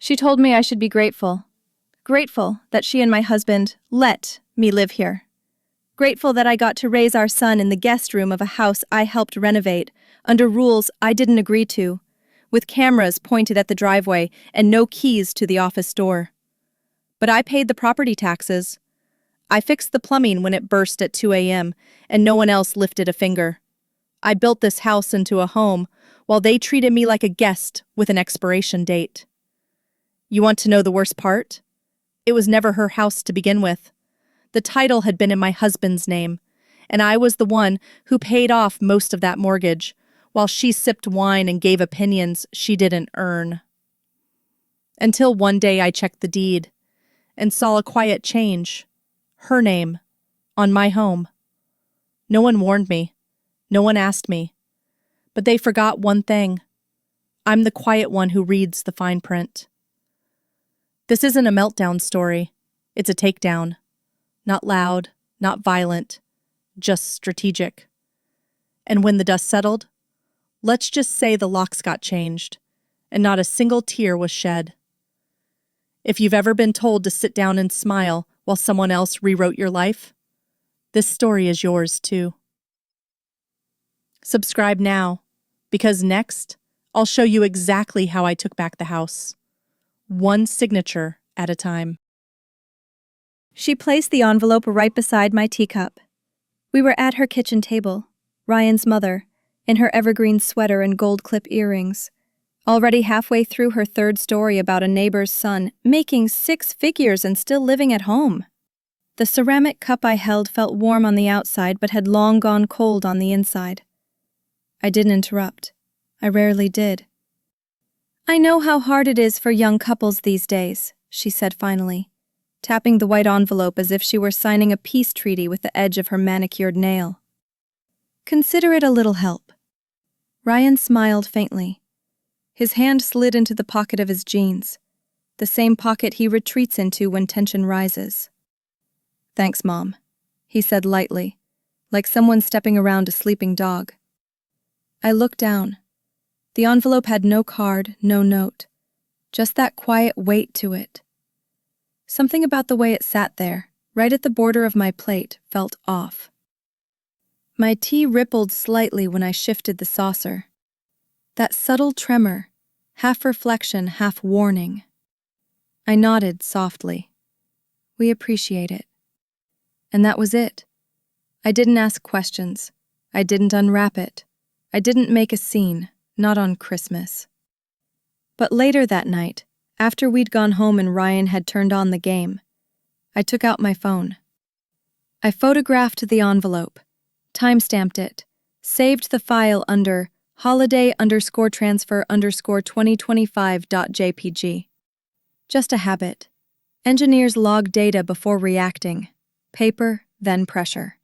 She told me I should be grateful. Grateful that she and my husband let me live here. Grateful that I got to raise our son in the guest room of a house I helped renovate, under rules I didn't agree to, with cameras pointed at the driveway and no keys to the office door. But I paid the property taxes. I fixed the plumbing when it burst at 2 a.m., and no one else lifted a finger. I built this house into a home, while they treated me like a guest with an expiration date. You want to know the worst part? It was never her house to begin with. The title had been in my husband's name, and I was the one who paid off most of that mortgage, while she sipped wine and gave opinions she didn't earn. Until one day I checked the deed and saw a quiet change. Her name on my home. No one warned me. No one asked me. But they forgot one thing. I'm the quiet one who reads the fine print. This isn't a meltdown story. It's a takedown. Not loud, not violent, just strategic. And when the dust settled, let's just say the locks got changed, and not a single tear was shed. If you've ever been told to sit down and smile while someone else rewrote your life, this story is yours too. Subscribe now, because next, I'll show you exactly how I took back the house. One signature at a time. She placed the envelope right beside my teacup. We were at her kitchen table, Ryan's mother, in her evergreen sweater and gold clip earrings, already halfway through her third story about a neighbor's son making 6 figures and still living at home. The ceramic cup I held felt warm on the outside but had long gone cold on the inside. I didn't interrupt. I rarely did. I know how hard it is for young couples these days, she said finally, tapping the white envelope as if she were signing a peace treaty with the edge of her manicured nail. Consider it a little help. Ryan smiled faintly. His hand slid into the pocket of his jeans, the same pocket he retreats into when tension rises. Thanks, Mom, he said lightly, like someone stepping around a sleeping dog. I looked down. The envelope had no card, no note, just that quiet weight to it. Something about the way it sat there, right at the border of my plate, felt off. My tea rippled slightly when I shifted the saucer. That subtle tremor, half reflection, half warning. I nodded softly. We appreciate it. And that was it. I didn't ask questions. I didn't unwrap it. I didn't make a scene, not on Christmas. But later that night, after we'd gone home and Ryan had turned on the game, I took out my phone. I photographed the envelope, timestamped it, saved the file under holiday_transfer_2025.jpg. Just a habit. Engineers log data before reacting. Paper, then pressure.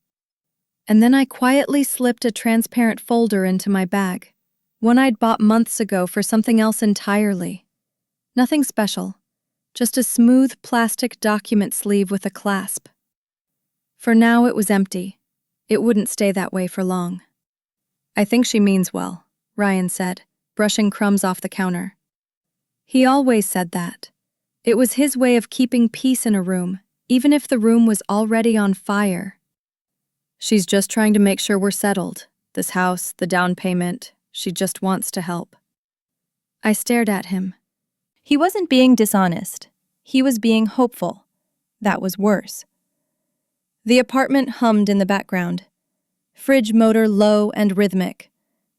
And then I quietly slipped a transparent folder into my bag, one I'd bought months ago for something else entirely. Nothing special, just a smooth plastic document sleeve with a clasp. For now it was empty. It wouldn't stay that way for long. I think she means well, Ryan said, brushing crumbs off the counter. He always said that. It was his way of keeping peace in a room, even if the room was already on fire. She's just trying to make sure we're settled. This house, the down payment, she just wants to help. I stared at him. He wasn't being dishonest. He was being hopeful. That was worse. The apartment hummed in the background. Fridge motor low and rhythmic.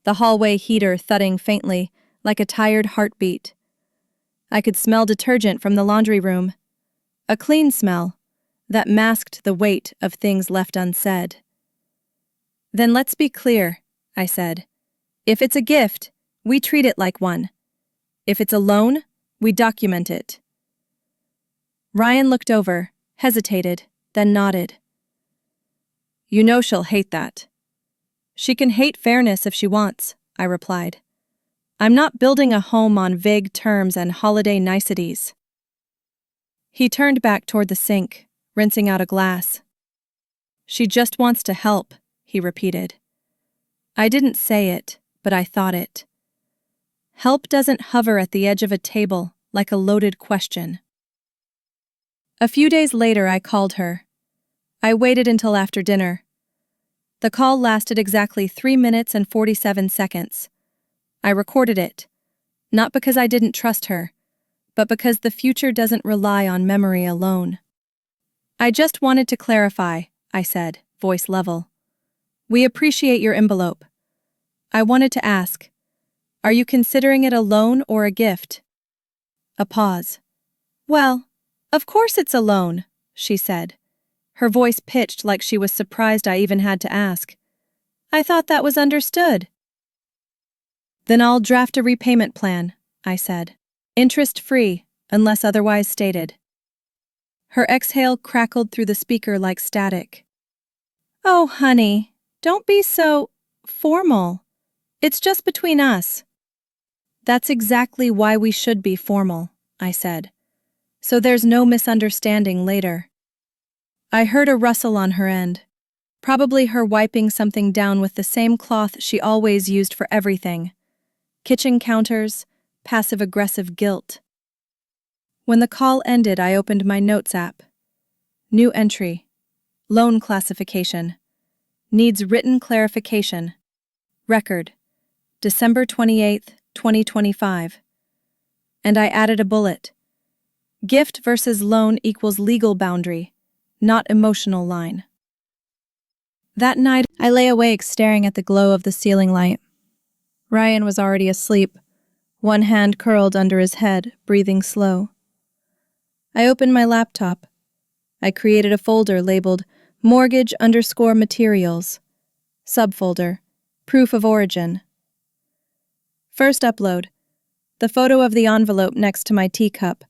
The hallway heater thudding faintly, like a tired heartbeat. I could smell detergent from the laundry room. A clean smell that masked the weight of things left unsaid. Then let's be clear, I said. If it's a gift, we treat it like one. If it's a loan, we document it. Ryan looked over, hesitated, then nodded. You know she'll hate that. She can hate fairness if she wants, I replied. I'm not building a home on vague terms and holiday niceties. He turned back toward the sink, rinsing out a glass. She just wants to help, he repeated. I didn't say it, but I thought it. Help doesn't hover at the edge of a table like a loaded question. A few days later, I called her. I waited until after dinner. The call lasted exactly 3 minutes and 47 seconds. I recorded it, not because I didn't trust her, but because the future doesn't rely on memory alone. I just wanted to clarify, I said, voice level. We appreciate your envelope. I wanted to ask, are you considering it a loan or a gift? A pause. Well, of course it's a loan, she said. Her voice pitched like she was surprised I even had to ask. I thought that was understood. Then I'll draft a repayment plan, I said. Interest-free, unless otherwise stated. Her exhale crackled through the speaker like static. Oh, honey, don't be so formal. It's just between us. That's exactly why we should be formal, I said. So there's no misunderstanding later. I heard a rustle on her end. Probably her wiping something down with the same cloth she always used for everything. Kitchen counters, passive-aggressive guilt. When the call ended, I opened my notes app. New entry. Loan classification. Needs written clarification. Record. December 28, 2025. And I added a bullet. Gift versus loan equals legal boundary, not emotional line. That night, I lay awake staring at the glow of the ceiling light. Ryan was already asleep, one hand curled under his head, breathing slow. I opened my laptop. I created a folder labeled mortgage_materials. Subfolder, proof of origin. First upload, the photo of the envelope next to my teacup,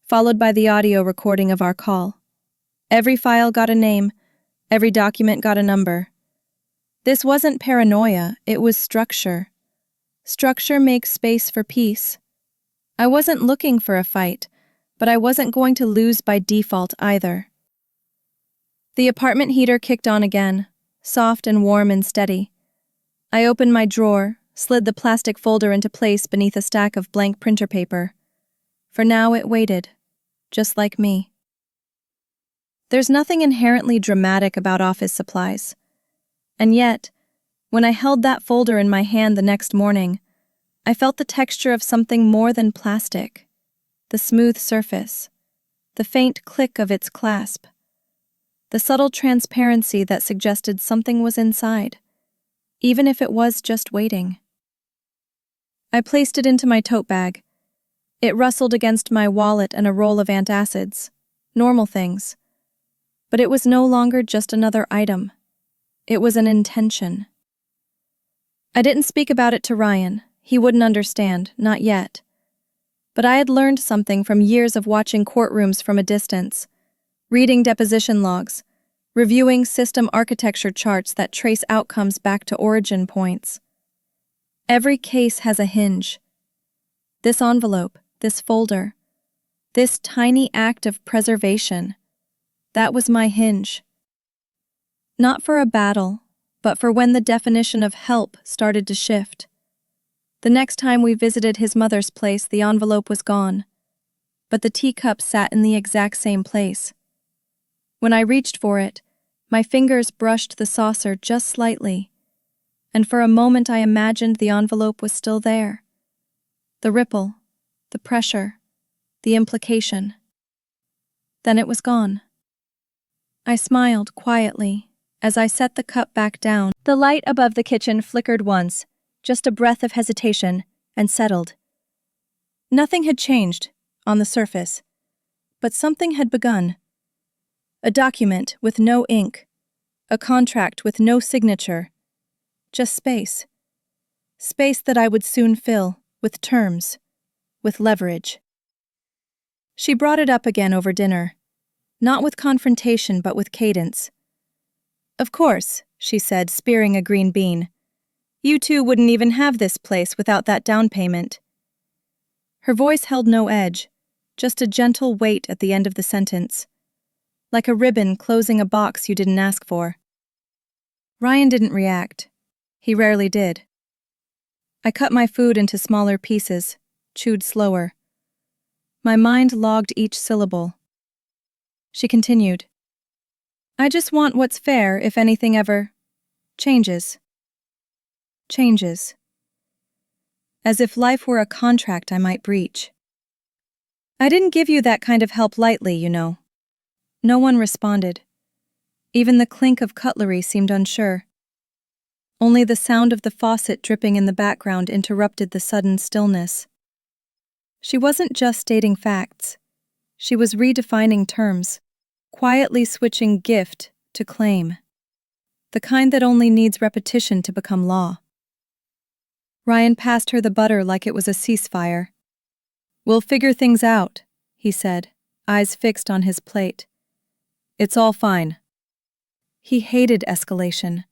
followed by the audio recording of our call. Every file got a name, every document got a number. This wasn't paranoia, it was structure. Structure makes space for peace. I wasn't looking for a fight, but I wasn't going to lose by default either. The apartment heater kicked on again, soft and warm and steady. I opened my drawer, slid the plastic folder into place beneath a stack of blank printer paper. For now it waited, just like me. There's nothing inherently dramatic about office supplies. And yet, when I held that folder in my hand the next morning, I felt the texture of something more than plastic. The smooth surface, the faint click of its clasp, the subtle transparency that suggested something was inside, even if it was just waiting. I placed it into my tote bag. It rustled against my wallet and a roll of antacids, normal things. But it was no longer just another item. It was an intention. I didn't speak about it to Ryan. He wouldn't understand, not yet. But I had learned something from years of watching courtrooms from a distance, reading deposition logs, reviewing system architecture charts that trace outcomes back to origin points. Every case has a hinge. This envelope, this folder, this tiny act of preservation, that was my hinge. Not for a battle, but for when the definition of help started to shift. The next time we visited his mother's place, the envelope was gone, but the teacup sat in the exact same place. When I reached for it, my fingers brushed the saucer just slightly, and for a moment I imagined the envelope was still there. The ripple, the pressure, the implication. Then it was gone. I smiled quietly as I set the cup back down. The light above the kitchen flickered once, just a breath of hesitation, and settled. Nothing had changed, on the surface, but something had begun. A document with no ink, a contract with no signature, just space. Space that I would soon fill, with terms, with leverage. She brought it up again over dinner, not with confrontation but with cadence. Of course, she said, spearing a green bean. You two wouldn't even have this place without that down payment. Her voice held no edge, just a gentle weight at the end of the sentence, like a ribbon closing a box you didn't ask for. Ryan didn't react. He rarely did. I cut my food into smaller pieces, chewed slower. My mind logged each syllable. She continued. I just want what's fair if anything ever changes. Changes. As if life were a contract I might breach. I didn't give you that kind of help lightly, you know. No one responded. Even the clink of cutlery seemed unsure. Only the sound of the faucet dripping in the background interrupted the sudden stillness. She wasn't just stating facts. She was redefining terms, quietly switching gift to claim. The kind that only needs repetition to become law. Ryan passed her the butter like it was a ceasefire. We'll figure things out, he said, eyes fixed on his plate. It's all fine. He hated escalation.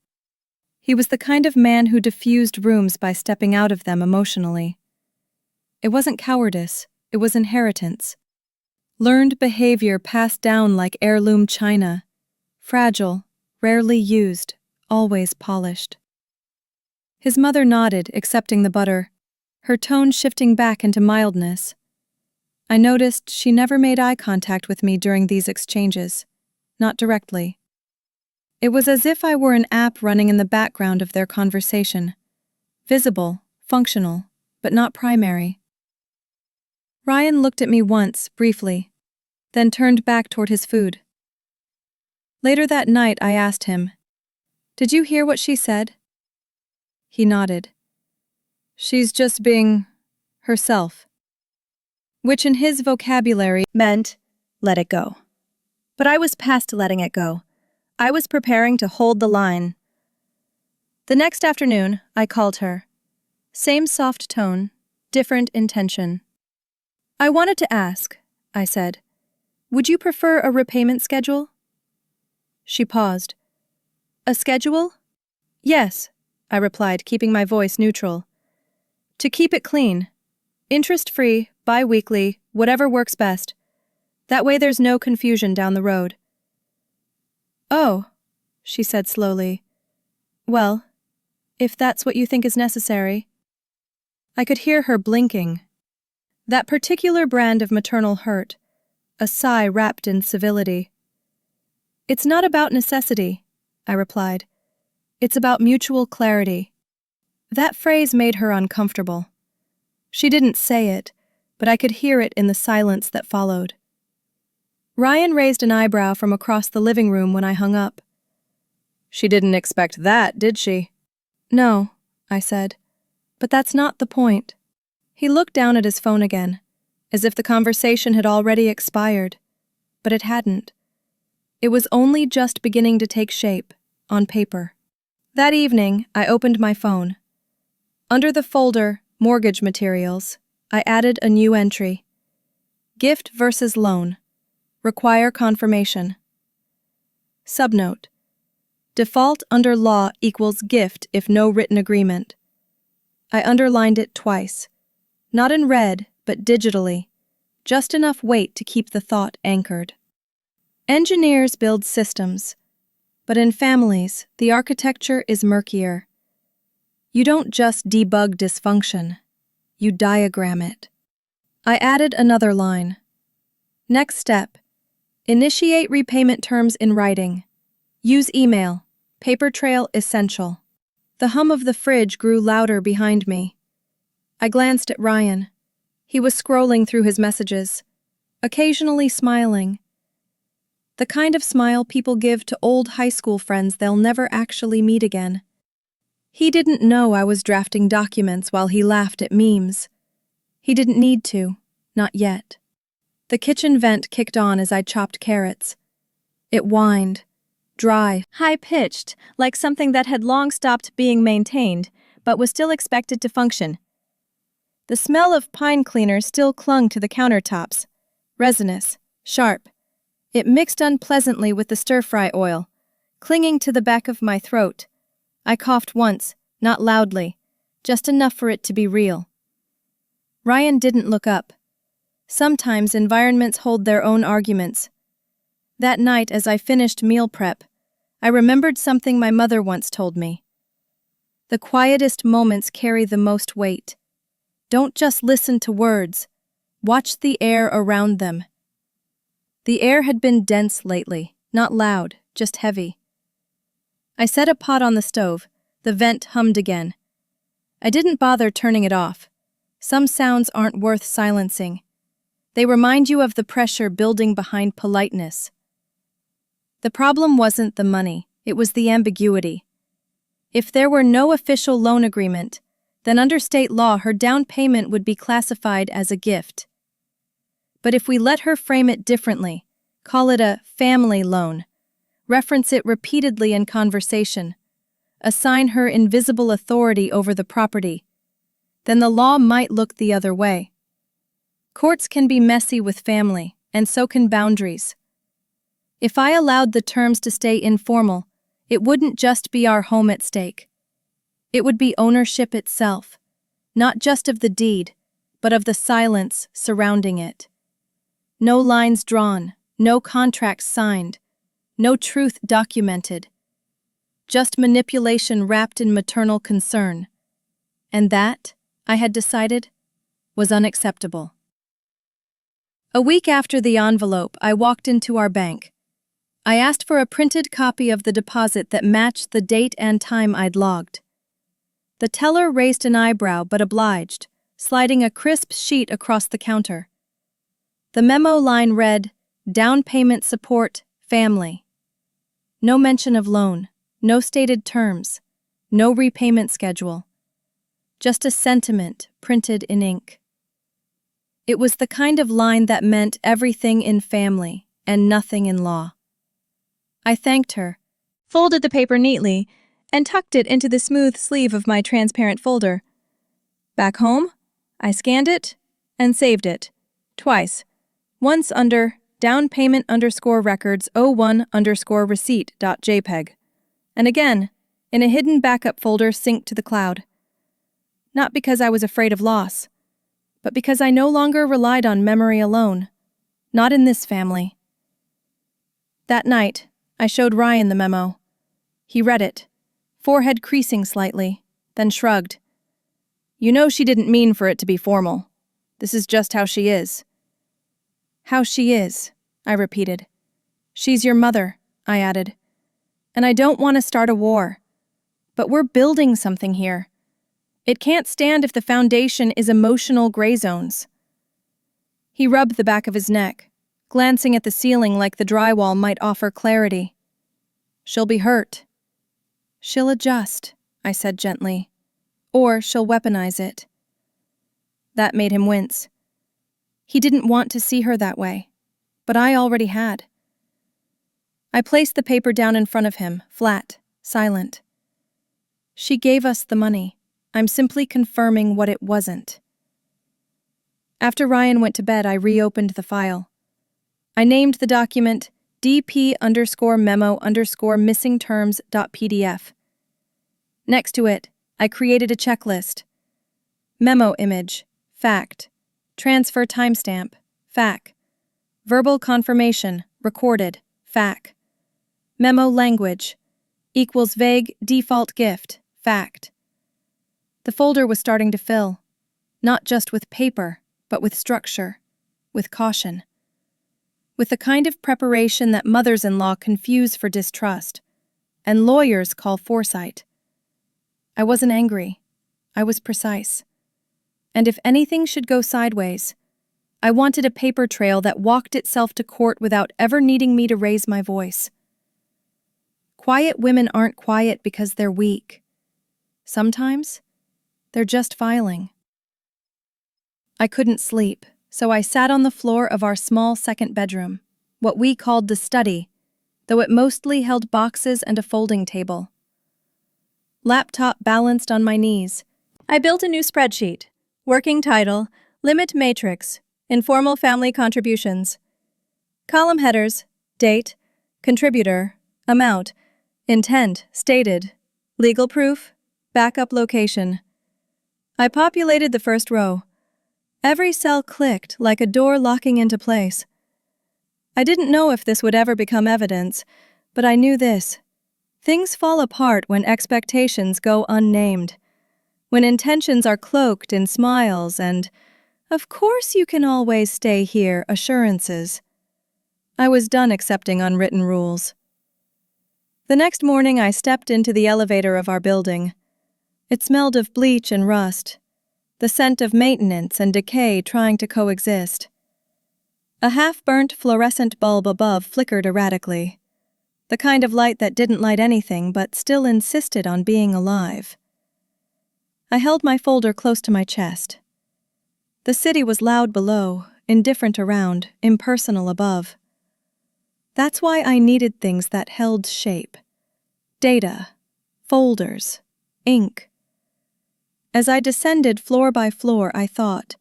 He was the kind of man who diffused rooms by stepping out of them emotionally. It wasn't cowardice, it was inheritance. Learned behavior passed down like heirloom china. Fragile, rarely used, always polished. His mother nodded, accepting the butter, her tone shifting back into mildness. I noticed she never made eye contact with me during these exchanges, not directly. It was as if I were an app running in the background of their conversation. Visible, functional, but not primary. Ryan looked at me once, briefly, then turned back toward his food. Later that night I asked him, Did you hear what she said? He nodded. She's just being herself. Which in his vocabulary meant, let it go. But I was past letting it go. I was preparing to hold the line. The next afternoon, I called her. Same soft tone, different intention. I wanted to ask, I said, would you prefer a repayment schedule? She paused. A schedule? Yes, I replied, keeping my voice neutral. To keep it clean. Interest-free, bi-weekly, whatever works best. That way there's no confusion down the road. Oh, she said slowly. Well, if that's what you think is necessary. I could hear her blinking. That particular brand of maternal hurt, a sigh wrapped in civility. It's not about necessity, I replied. It's about mutual clarity. That phrase made her uncomfortable. She didn't say it, but I could hear it in the silence that followed. Ryan raised an eyebrow from across the living room when I hung up. She didn't expect that, did she? No, I said. But that's not the point. He looked down at his phone again, as if the conversation had already expired. But it hadn't. It was only just beginning to take shape, on paper. That evening, I opened my phone. Under the folder, Mortgage Materials, I added a new entry. Gift versus loan. Require confirmation. Subnote. Default under law equals gift if no written agreement. I underlined it twice. Not in red, but digitally. Just enough weight to keep the thought anchored. Engineers build systems. But in families, the architecture is murkier. You don't just debug dysfunction. You diagram it. I added another line. Next step. Initiate repayment terms in writing. Use email. Paper trail essential. The hum of the fridge grew louder behind me. I glanced at Ryan. He was scrolling through his messages, occasionally smiling. The kind of smile people give to old high school friends they'll never actually meet again. He didn't know I was drafting documents while he laughed at memes. He didn't need to, not yet. The kitchen vent kicked on as I chopped carrots. It whined, dry, high-pitched, like something that had long stopped being maintained, but was still expected to function. The smell of pine cleaner still clung to the countertops, resinous, sharp. It mixed unpleasantly with the stir-fry oil, clinging to the back of my throat. I coughed once, not loudly, just enough for it to be real. Ryan didn't look up. Sometimes environments hold their own arguments. That night, as I finished meal prep, I remembered something my mother once told me. The quietest moments carry the most weight. Don't just listen to words. watched the air around them. The air had been dense lately, not loud, just heavy. I set a pot on the stove. The vent hummed again. I didn't bother turning it off. Some sounds aren't worth silencing. They remind you of the pressure building behind politeness. The problem wasn't the money, it was the ambiguity. If there were no official loan agreement, then under state law her down payment would be classified as a gift. But if we let her frame it differently, call it a family loan, reference it repeatedly in conversation, assign her invisible authority over the property, then the law might look the other way. Courts can be messy with family, and so can boundaries. If I allowed the terms to stay informal, it wouldn't just be our home at stake. It would be ownership itself, not just of the deed, but of the silence surrounding it. No lines drawn, no contracts signed, no truth documented. Just manipulation wrapped in maternal concern. And that, I had decided, was unacceptable. A week after the envelope, I walked into our bank. I asked for a printed copy of the deposit that matched the date and time I'd logged. The teller raised an eyebrow but obliged, sliding a crisp sheet across the counter. The memo line read, "Down payment support, family." No mention of loan, no stated terms, no repayment schedule. Just a sentiment printed in ink. It was the kind of line that meant everything in family and nothing in law. I thanked her, folded the paper neatly, and tucked it into the smooth sleeve of my transparent folder. Back home, I scanned it and saved it, twice, once under downpayment_records01_receipt.jpg, and again in a hidden backup folder synced to the cloud. Not because I was afraid of loss, but because I no longer relied on memory alone, not in this family. That night, I showed Ryan the memo. He read it, forehead creasing slightly, then shrugged. "You know she didn't mean for it to be formal. This is just how she is." "How she is," I repeated. "She's your mother," I added. "And I don't want to start a war. But we're building something here. It can't stand if the foundation is emotional gray zones." He rubbed the back of his neck, glancing at the ceiling like the drywall might offer clarity. "She'll be hurt." "She'll adjust," I said gently. "Or she'll weaponize it." That made him wince. He didn't want to see her that way, but I already had. I placed the paper down in front of him, flat, silent. "She gave us the money. I'm simply confirming what it wasn't." After Ryan went to bed, I reopened the file. I named the document dp_memo_missingterms.pdf. Next to it, I created a checklist. Memo image, fact. Transfer timestamp, fact. Verbal confirmation, recorded, fact. Memo language, equals vague default gift, fact. The folder was starting to fill, not just with paper, but with structure, with caution. With the kind of preparation that mothers-in-law confuse for distrust, and lawyers call foresight. I wasn't angry. I was precise. And if anything should go sideways, I wanted a paper trail that walked itself to court without ever needing me to raise my voice. Quiet women aren't quiet because they're weak. Sometimes, they're just filing. I couldn't sleep, so I sat on the floor of our small second bedroom, what we called the study, though it mostly held boxes and a folding table. Laptop balanced on my knees. I built a new spreadsheet. Working title, Limit Matrix, Informal Family Contributions. Column headers, date, contributor, amount, intent, stated, legal proof, backup location. I populated the first row. Every cell clicked like a door locking into place. I didn't know if this would ever become evidence, but I knew this. Things fall apart when expectations go unnamed, when intentions are cloaked in smiles and, Of course you can always stay here, assurances. I was done accepting unwritten rules. The next morning I stepped into the elevator of our building. It smelled of bleach and rust, the scent of maintenance and decay trying to coexist. A half-burnt fluorescent bulb above flickered erratically, the kind of light that didn't light anything but still insisted on being alive. I held my folder close to my chest. The city was loud below, indifferent around, impersonal above. That's why I needed things that held shape. Data, folders, ink. As I descended floor by floor, I thought,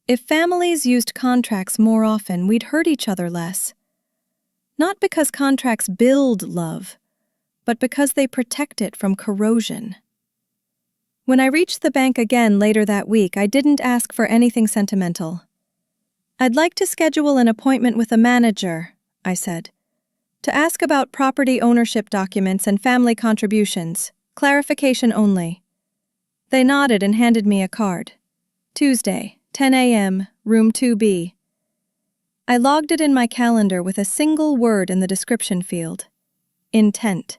if families used contracts more often, we'd hurt each other less. Not because contracts build love, but because they protect it from corrosion. When I reached the bank again later that week, I didn't ask for anything sentimental. I'd like to schedule an appointment with a manager, I said, to ask about property ownership documents and family contributions, clarification only. They nodded and handed me a card. Tuesday, 10 a.m., room 2B. I logged it in my calendar with a single word in the description field. Intent.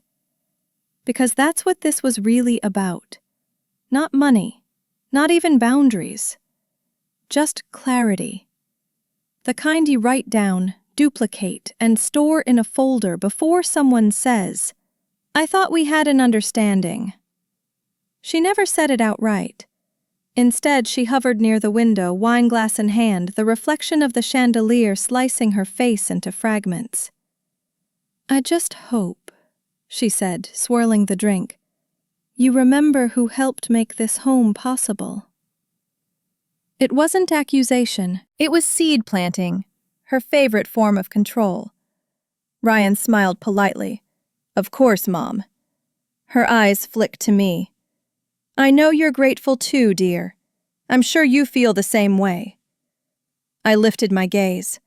Because that's what this was really about. Not money, not even boundaries. Just clarity. The kind you write down, duplicate, and store in a folder before someone says, "I thought we had an understanding." She never said it outright. Instead, she hovered near the window, wineglass in hand, the reflection of the chandelier slicing her face into fragments. "I just hope," she said, swirling the drink, "you remember who helped make this home possible." It wasn't accusation, it was seed planting, her favorite form of control. Ryan smiled politely. "Of course, Mom." Her eyes flicked to me. "I know you're grateful too, dear. I'm sure you feel the same way." I lifted my gaze.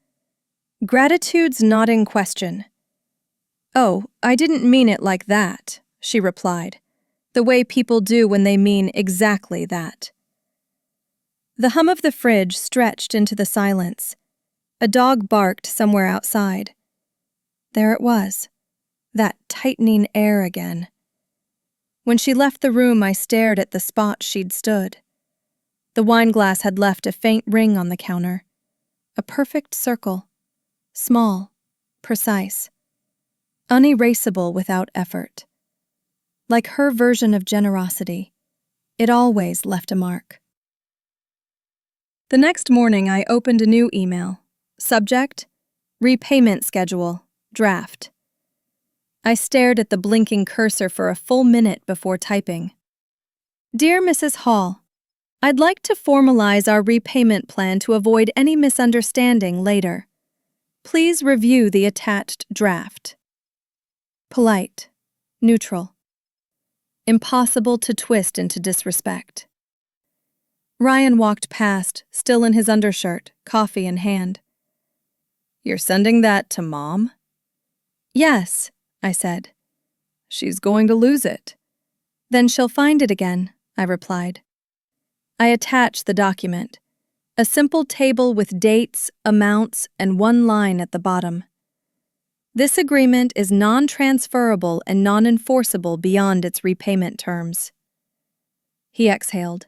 "Gratitude's not in question." "Oh, I didn't mean it like that," she replied, the way people do when they mean exactly that. The hum of the fridge stretched into the silence. A dog barked somewhere outside. There it was, that tightening air again. When she left the room, I stared at the spot she'd stood. The wineglass had left a faint ring on the counter. A perfect circle. Small, precise. Unerasable without effort. Like her version of generosity, it always left a mark. The next morning, I opened a new email. Subject: Repayment Schedule, Draft. I stared at the blinking cursor for a full minute before typing. "Dear Mrs. Hall, I'd like to formalize our repayment plan to avoid any misunderstanding later. Please review the attached draft." Polite, neutral. Impossible to twist into disrespect. Ryan walked past, still in his undershirt, coffee in hand. "You're sending that to Mom?" "Yes," I said. "She's going to lose it." "Then she'll find it again," I replied. I attached the document, a simple table with dates, amounts, and one line at the bottom. This agreement is non-transferable and non-enforceable beyond its repayment terms. He exhaled.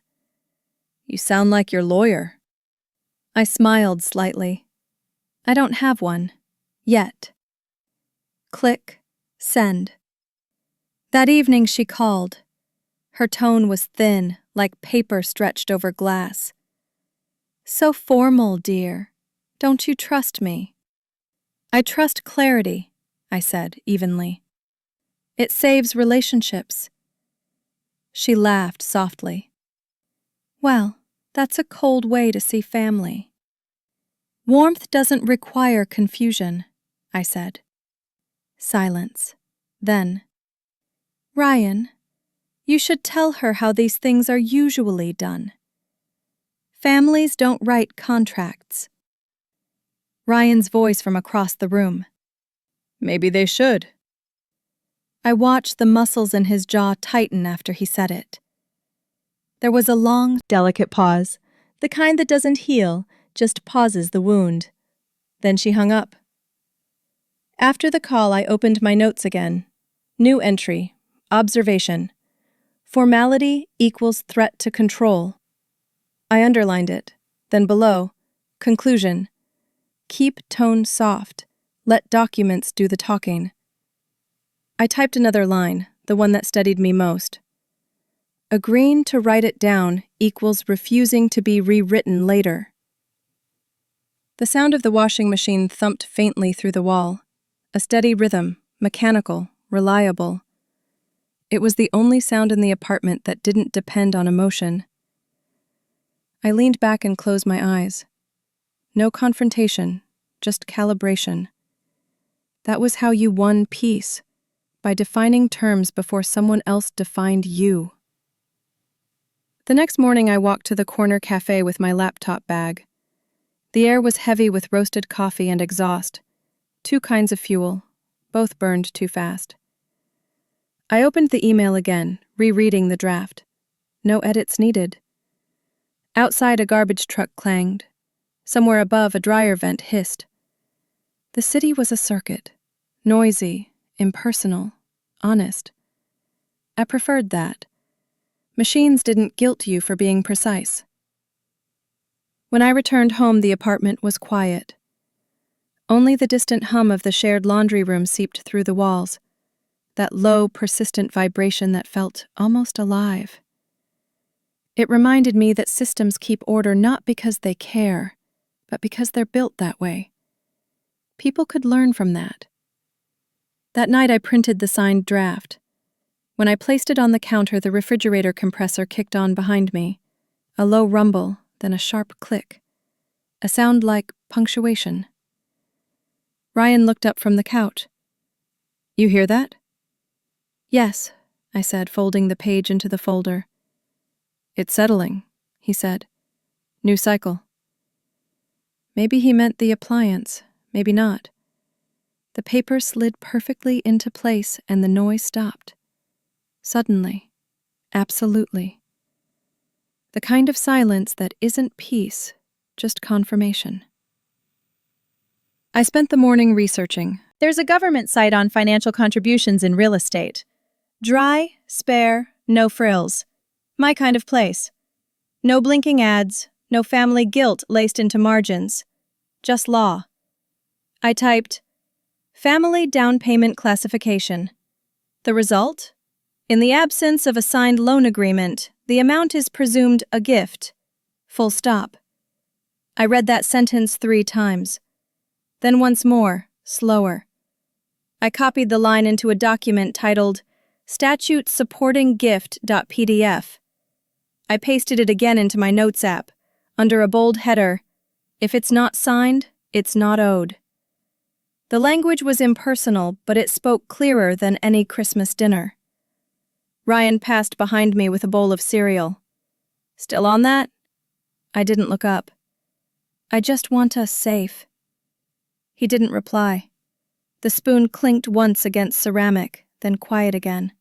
"You sound like your lawyer." I smiled slightly. "I don't have one. Yet." Click. Send. That evening she called. Her tone was thin, like paper stretched over glass. "So formal, dear. Don't you trust me?" "I trust clarity," I said evenly. "It saves relationships." She laughed softly. "Well, that's a cold way to see family." "Warmth doesn't require confusion," I said. Silence. Then, "Ryan, you should tell her how these things are usually done. Families don't write contracts." Ryan's voice from across the room. "Maybe they should." I watched the muscles in his jaw tighten after he said it. There was a long, delicate pause, The kind that doesn't heal, just pauses the wound. Then she hung up. After the call, I opened my notes again. New entry. Observation. Formality equals threat to control. I underlined it. Then below, conclusion. Keep tone soft. Let documents do the talking. I typed another line, the one that steadied me most. Agreeing to write it down equals refusing to be rewritten later. The sound of the washing machine thumped faintly through the wall. A steady rhythm, mechanical, reliable. It was the only sound in the apartment that didn't depend on emotion. I leaned back and closed my eyes. No confrontation, just calibration. That was how you won peace, by defining terms before someone else defined you. The next morning I walked to the corner cafe with my laptop bag. The air was heavy with roasted coffee and exhaust. 2 kinds of fuel, both burned too fast. I opened the email again, rereading the draft. No edits needed. Outside a garbage truck clanged. Somewhere above a dryer vent hissed. The city was a circuit. Noisy, impersonal, honest. I preferred that. Machines didn't guilt you for being precise. When I returned home, the apartment was quiet. Only the distant hum of the shared laundry room seeped through the walls, that low, persistent vibration that felt almost alive. It reminded me that systems keep order not because they care, but because they're built that way. People could learn from that. That night I printed the signed draft. When I placed it on the counter, the refrigerator compressor kicked on behind me. A low rumble, then a sharp click. A sound like punctuation. Ryan looked up from the couch. "You hear that?" "Yes," I said, folding the page into the folder. "It's settling," he said. "New cycle." Maybe he meant the appliance, maybe not. The paper slid perfectly into place and the noise stopped. Suddenly. Absolutely. The kind of silence that isn't peace, just confirmation. I spent the morning researching. There's a government site on financial contributions in real estate. Dry, spare, no frills. My kind of place. No blinking ads, no family guilt laced into margins. Just law. I typed, Family down payment classification. The result? In the absence of a signed loan agreement, the amount is presumed a gift. Full stop. I read that sentence 3 times. Then once more, slower. I copied the line into a document titled Statute Supporting Gift.pdf. I pasted it again into my Notes app, under a bold header, If it's not signed, it's not owed. The language was impersonal, but it spoke clearer than any Christmas dinner. Ryan passed behind me with a bowl of cereal. "Still on that?" I didn't look up. "I just want us safe." He didn't reply. The spoon clinked once against ceramic, then quiet again.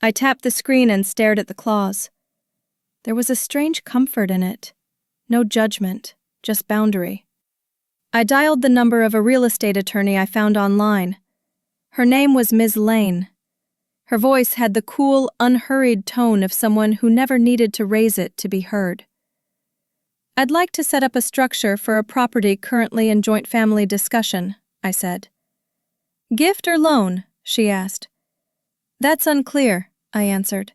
I tapped the screen and stared at the clause. There was a strange comfort in it. No judgment, just boundary. I dialed the number of a real estate attorney I found online. Her name was Ms. Lane. Her voice had the cool, unhurried tone of someone who never needed to raise it to be heard. "I'd like to set up a structure for a property currently in joint family discussion," I said. "Gift or loan?" she asked. "That's unclear," I answered.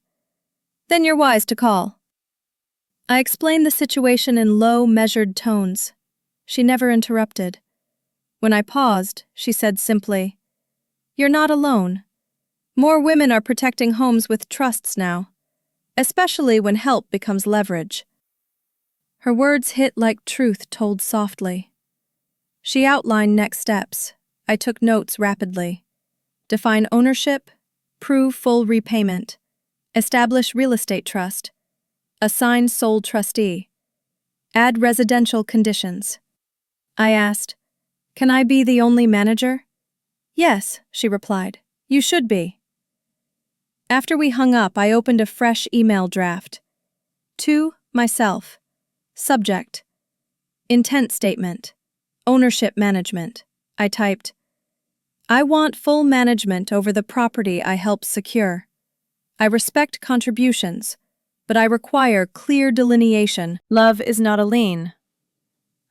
"Then you're wise to call." I explained the situation in low, measured tones. She never interrupted. When I paused, she said simply, "You're not alone. More women are protecting homes with trusts now, especially when help becomes leverage." Her words hit like truth told softly. She outlined next steps. I took notes rapidly. Define ownership, prove full repayment, establish real estate trust, assign sole trustee, add residential conditions. I asked, "Can I be the only manager?" "Yes," she replied. "You should be." After we hung up, I opened a fresh email draft. To myself. Subject. Intent statement. Ownership management. I typed, I want full management over the property I help secure. I respect contributions, but I require clear delineation. Love is not a lien.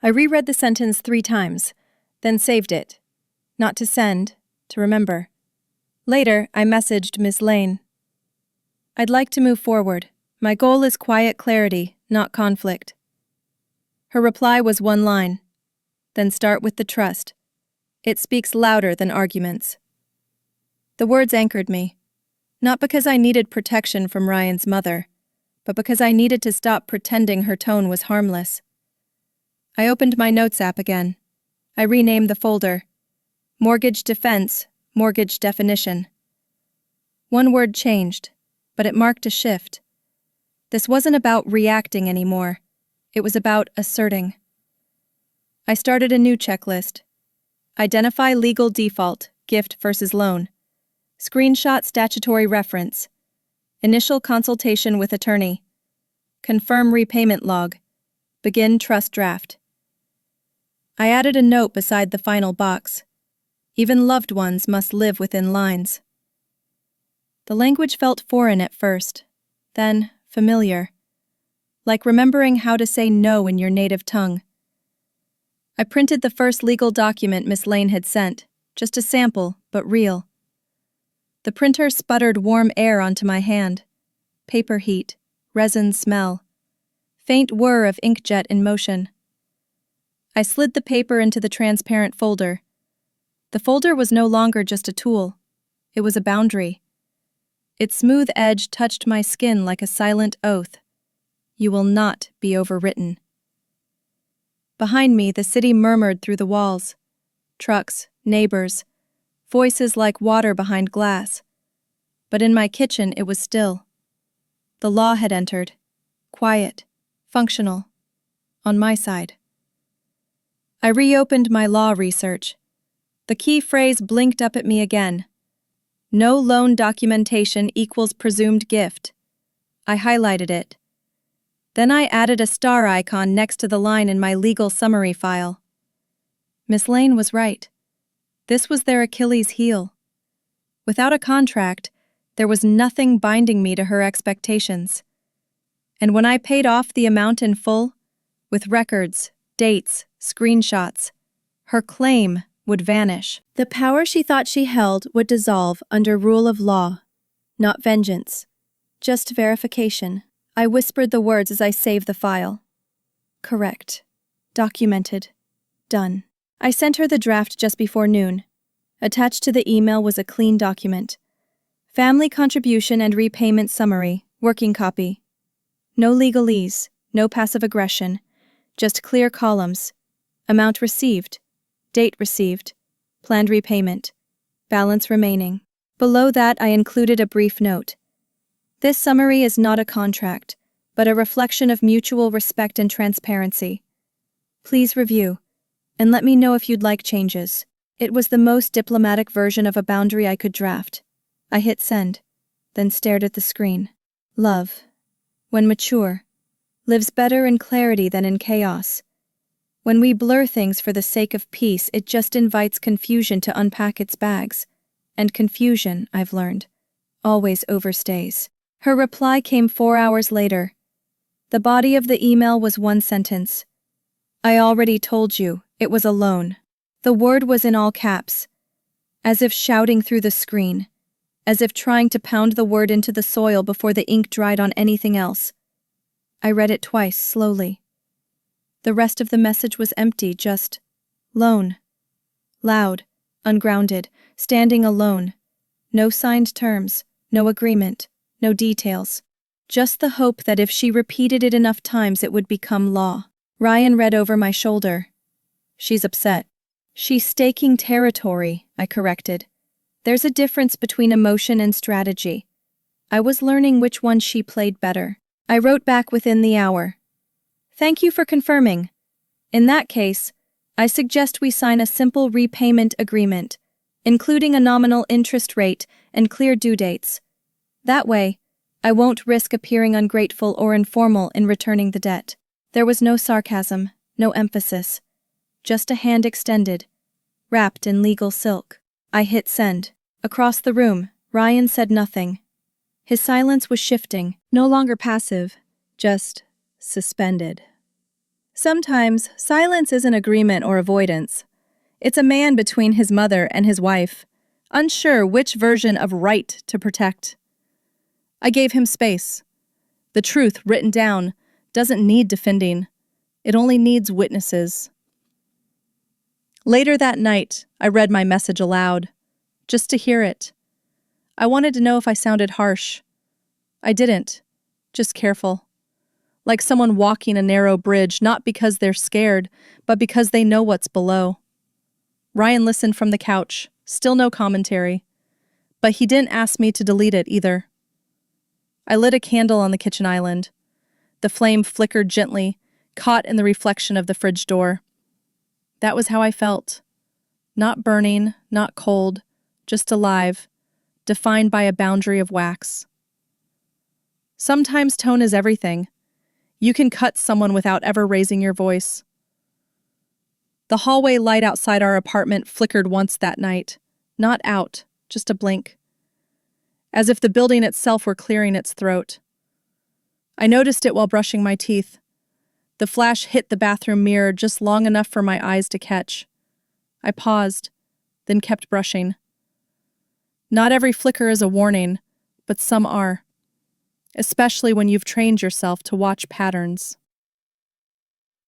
I reread the sentence 3 times, then saved it. Not to send, to remember. Later, I messaged Miss Lane. I'd like to move forward. My goal is quiet clarity, not conflict. Her reply was 1 line. Then start with the trust. It speaks louder than arguments. The words anchored me, not because I needed protection from Ryan's mother, but because I needed to stop pretending her tone was harmless. I opened my notes app again. I renamed the folder. Mortgage defense, mortgage definition. 1 word changed, but it marked a shift. This wasn't about reacting anymore. It was about asserting. I started a new checklist. Identify legal default, gift versus loan. Screenshot statutory reference. Initial consultation with attorney. Confirm repayment log. Begin trust draft. I added a note beside the final box. Even loved ones must live within lines. The language felt foreign at first, then familiar. Like remembering how to say no in your native tongue. I printed the first legal document Miss Lane had sent, just a sample, but real. The printer sputtered warm air onto my hand. Paper heat, resin smell, faint whir of inkjet in motion. I slid the paper into the transparent folder. The folder was no longer just a tool. It was a boundary. Its smooth edge touched my skin like a silent oath. You will not be overwritten. Behind me, the city murmured through the walls. Trucks, neighbors, voices like water behind glass. But in my kitchen, it was still. The law had entered. Quiet, functional. On my side. I reopened my law research. The key phrase blinked up at me again. No loan documentation equals presumed gift. I highlighted it. Then I added a star icon next to the line in my legal summary file. Miss Lane was right. This was their Achilles heel. Without a contract, there was nothing binding me to her expectations. And when I paid off the amount in full, with records, dates, screenshots, her claim would vanish. The power she thought she held would dissolve under rule of law, not vengeance, just verification. I whispered the words as I saved the file. Correct. Documented. Done. I sent her the draft just before noon. Attached to the email was a clean document. Family contribution and repayment summary, working copy. No legalese, no passive aggression, just clear columns. Amount received, date received, planned repayment, balance remaining. Below that I included a brief note. This summary is not a contract, but a reflection of mutual respect and transparency. Please review, and let me know if you'd like changes. It was the most diplomatic version of a boundary I could draft. I hit send, then stared at the screen. Love, when mature, lives better in clarity than in chaos. When we blur things for the sake of peace, it just invites confusion to unpack its bags. And confusion, I've learned, always overstays. Her reply came 4 hours later. The body of the email was 1 sentence. I already told you, it was a loan. The word was in all caps, as if shouting through the screen, as if trying to pound the word into the soil before the ink dried on anything else. I read it twice, slowly. The rest of the message was empty, just loan. Loud, ungrounded, standing alone. No signed terms, no agreement. No details. Just the hope that if she repeated it enough times it would become law. Ryan read over my shoulder. She's upset. She's staking territory, I corrected. There's a difference between emotion and strategy. I was learning which one she played better. I wrote back within the hour. Thank you for confirming. In that case, I suggest we sign a simple repayment agreement, including a nominal interest rate and clear due dates. That way, I won't risk appearing ungrateful or informal in returning the debt. There was no sarcasm, no emphasis, just a hand extended, wrapped in legal silk. I hit send. Across the room, Ryan said nothing. His silence was shifting, no longer passive, just suspended. Sometimes, silence isn't agreement or avoidance. It's a man between his mother and his wife, unsure which version of right to protect. I gave him space. The truth, written down, doesn't need defending. It only needs witnesses. Later that night, I read my message aloud, just to hear it. I wanted to know if I sounded harsh. I didn't, just careful. Like someone walking a narrow bridge, not because they're scared, but because they know what's below. Ryan listened from the couch, still no commentary. But he didn't ask me to delete it either. I lit a candle on the kitchen island. The flame flickered gently, caught in the reflection of the fridge door. That was how I felt. Not burning, not cold, just alive, defined by a boundary of wax. Sometimes tone is everything. You can cut someone without ever raising your voice. The hallway light outside our apartment flickered once that night. Not out, just a blink. As if the building itself were clearing its throat. I noticed it while brushing my teeth. The flash hit the bathroom mirror just long enough for my eyes to catch. I paused, then kept brushing. Not every flicker is a warning, but some are. Especially when you've trained yourself to watch patterns.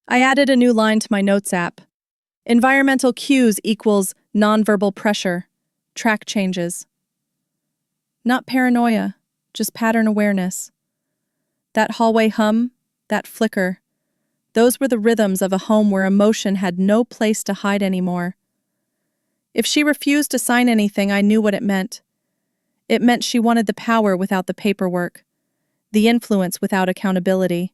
I added a new line to my notes app. Environmental cues equals nonverbal pressure. Track changes. Not paranoia, just pattern awareness. That hallway hum, that flicker, those were the rhythms of a home where emotion had no place to hide anymore. If she refused to sign anything, I knew what it meant. It meant she wanted the power without the paperwork, the influence without accountability.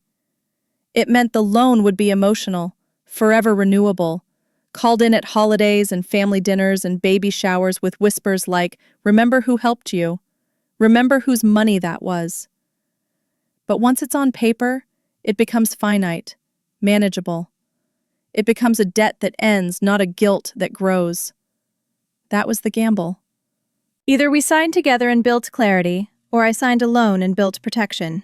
It meant the loan would be emotional, forever renewable, called in at holidays and family dinners and baby showers with whispers like, "Remember who helped you? Remember whose money that was." But once it's on paper, it becomes finite, manageable. It becomes a debt that ends, not a guilt that grows. That was the gamble. Either we signed together and built clarity, or I signed a loan and built protection.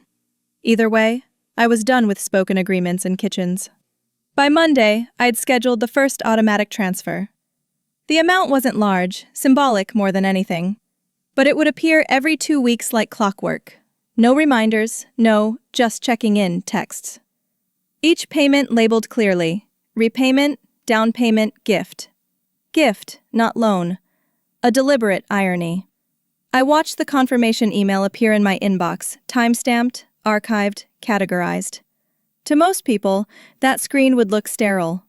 Either way, I was done with spoken agreements and kitchens. By Monday, I'd scheduled the first automatic transfer. The amount wasn't large, symbolic more than anything. But it would appear every 2 weeks like clockwork. No reminders, no just checking in texts. Each payment labeled clearly: repayment, down payment, gift. Gift, not loan. A deliberate irony. I watched the confirmation email appear in my inbox, time-stamped, archived, categorized. To most people, that screen would look sterile.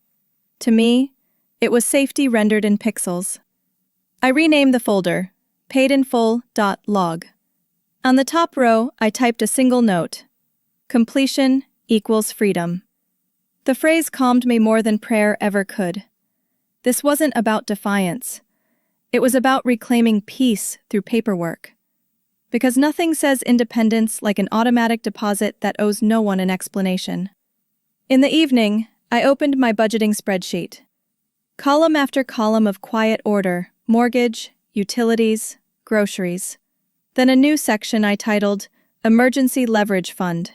To me, it was safety rendered in pixels. I renamed the folder, paidinfull.log. On the top row, I typed a single note: completion equals freedom. The phrase calmed me more than prayer ever could. This wasn't about defiance. It was about reclaiming peace through paperwork. Because nothing says independence like an automatic deposit that owes no one an explanation. In the evening, I opened my budgeting spreadsheet. Column after column of quiet order: mortgage, utilities, groceries. Then a new section I titled Emergency Leverage Fund.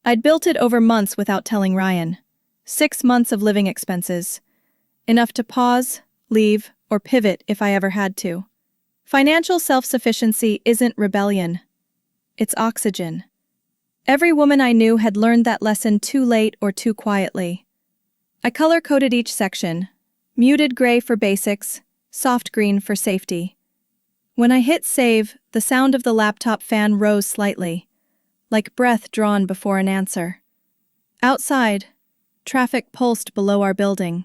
I'd built it over months without telling Ryan. 6 months of living expenses. Enough to pause, leave, or pivot if I ever had to. Financial self-sufficiency isn't rebellion. It's oxygen. Every woman I knew had learned that lesson too late or too quietly. I color-coded each section. Muted gray for basics, soft green for safety. When I hit save, the sound of the laptop fan rose slightly, like breath drawn before an answer. Outside, traffic pulsed below our building.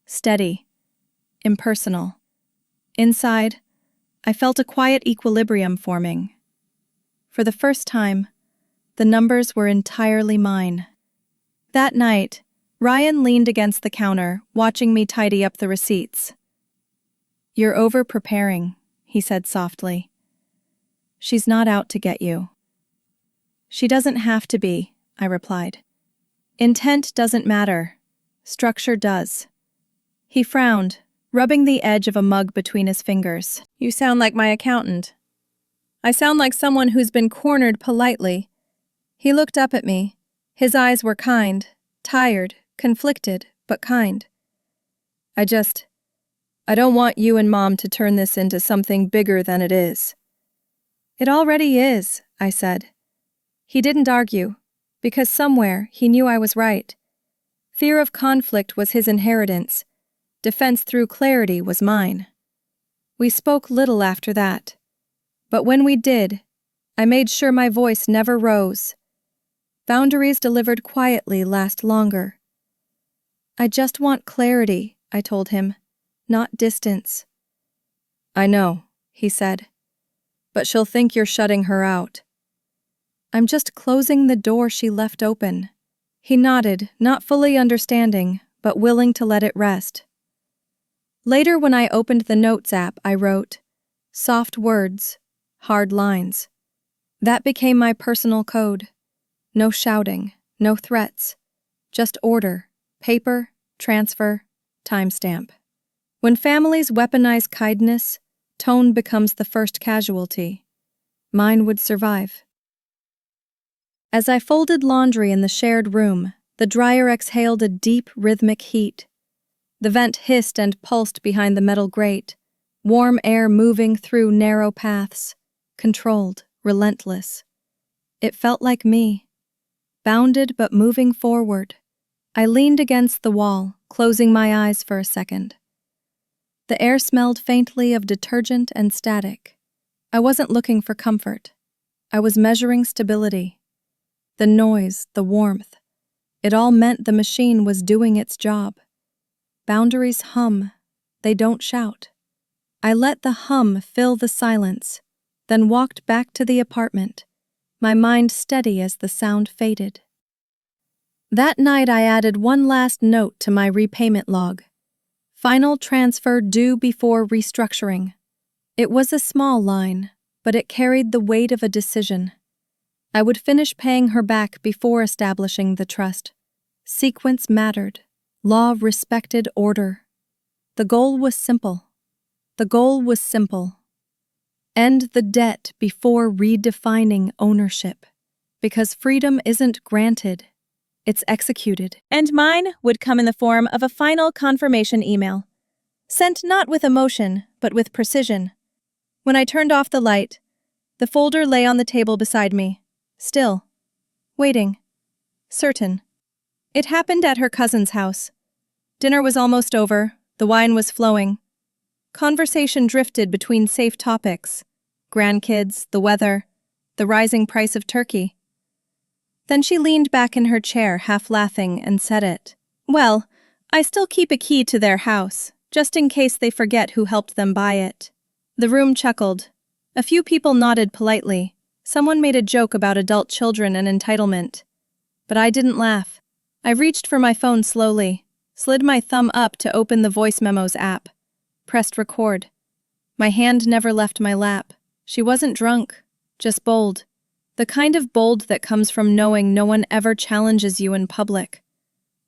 Steady. Impersonal. Inside, I felt a quiet equilibrium forming. For the first time, the numbers were entirely mine. That night, Ryan leaned against the counter, watching me tidy up the receipts. "You're over-preparing," he said softly. "She's not out to get you." "She doesn't have to be," I replied. Intent doesn't matter. Structure does. He frowned, rubbing the edge of a mug between his fingers. You sound like my accountant. I sound like someone who's been cornered politely. He looked up at me. His eyes were kind, tired, conflicted, but kind. I don't want you and Mom to turn this into something bigger than it is. It already is, I said. He didn't argue, because somewhere he knew I was right. Fear of conflict was his inheritance. Defense through clarity was mine. We spoke little after that. But when we did, I made sure my voice never rose. Boundaries delivered quietly last longer. I just want clarity, I told him, not distance. I know, he said. But she'll think you're shutting her out. I'm just closing the door she left open. He nodded, not fully understanding, but willing to let it rest. Later, when I opened the Notes app, I wrote, soft words, hard lines. That became my personal code. No shouting, no threats, just order, paper, transfer, timestamp. When families weaponize kindness, tone becomes the first casualty. Mine would survive. As I folded laundry in the shared room, the dryer exhaled a deep, rhythmic heat. The vent hissed and pulsed behind the metal grate, warm air moving through narrow paths, controlled, relentless. It felt like me, bounded but moving forward. I leaned against the wall, closing my eyes for a second. The air smelled faintly of detergent and static. I wasn't looking for comfort. I was measuring stability. The noise, the warmth, it all meant the machine was doing its job. Boundaries hum, they don't shout. I let the hum fill the silence, then walked back to the apartment, my mind steady as the sound faded. That night I added one last note to my repayment log. Final transfer due before restructuring. It was a small line, but it carried the weight of a decision. I would finish paying her back before establishing the trust. Sequence mattered. Law respected order. The goal was simple. End the debt before redefining ownership. Because freedom isn't granted, it's executed. And mine would come in the form of a final confirmation email. Sent not with emotion, but with precision. When I turned off the light, the folder lay on the table beside me. Still. Waiting. Certain. It happened at her cousin's house. Dinner was almost over, the wine was flowing. Conversation drifted between safe topics. Grandkids, the weather, the rising price of turkey. Then she leaned back in her chair, half laughing, and said it. Well, I still keep a key to their house, just in case they forget who helped them buy it. The room chuckled. A few people nodded politely. Someone made a joke about adult children and entitlement. But I didn't laugh. I reached for my phone slowly, slid my thumb up to open the voice memos app, pressed record. My hand never left my lap. She wasn't drunk, just bold. The kind of bold that comes from knowing no one ever challenges you in public.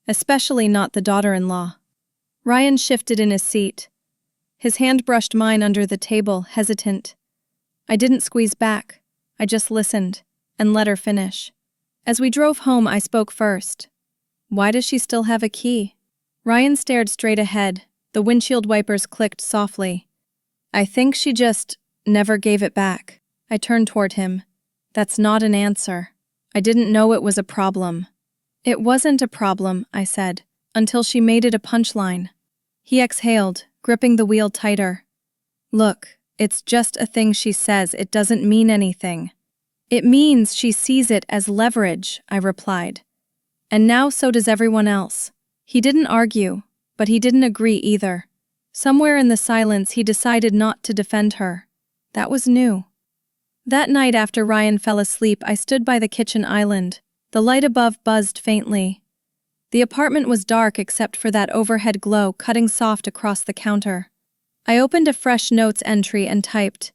Especially not the daughter-in-law. Ryan shifted in his seat. His hand brushed mine under the table, hesitant. I didn't squeeze back. I just listened, and let her finish. As we drove home, I spoke first. Why does she still have a key? Ryan stared straight ahead. The windshield wipers clicked softly. I think she just never gave it back. I turned toward him. That's not an answer. I didn't know it was a problem. It wasn't a problem, I said, until she made it a punchline. He exhaled, gripping the wheel tighter. Look, it's just a thing she says. It doesn't mean anything. It means she sees it as leverage, I replied. And now so does everyone else. He didn't argue, but he didn't agree either. Somewhere in the silence he decided not to defend her. That was new. That night after Ryan fell asleep, I stood by the kitchen island. The light above buzzed faintly. The apartment was dark except for that overhead glow cutting soft across the counter. I opened a fresh notes entry and typed,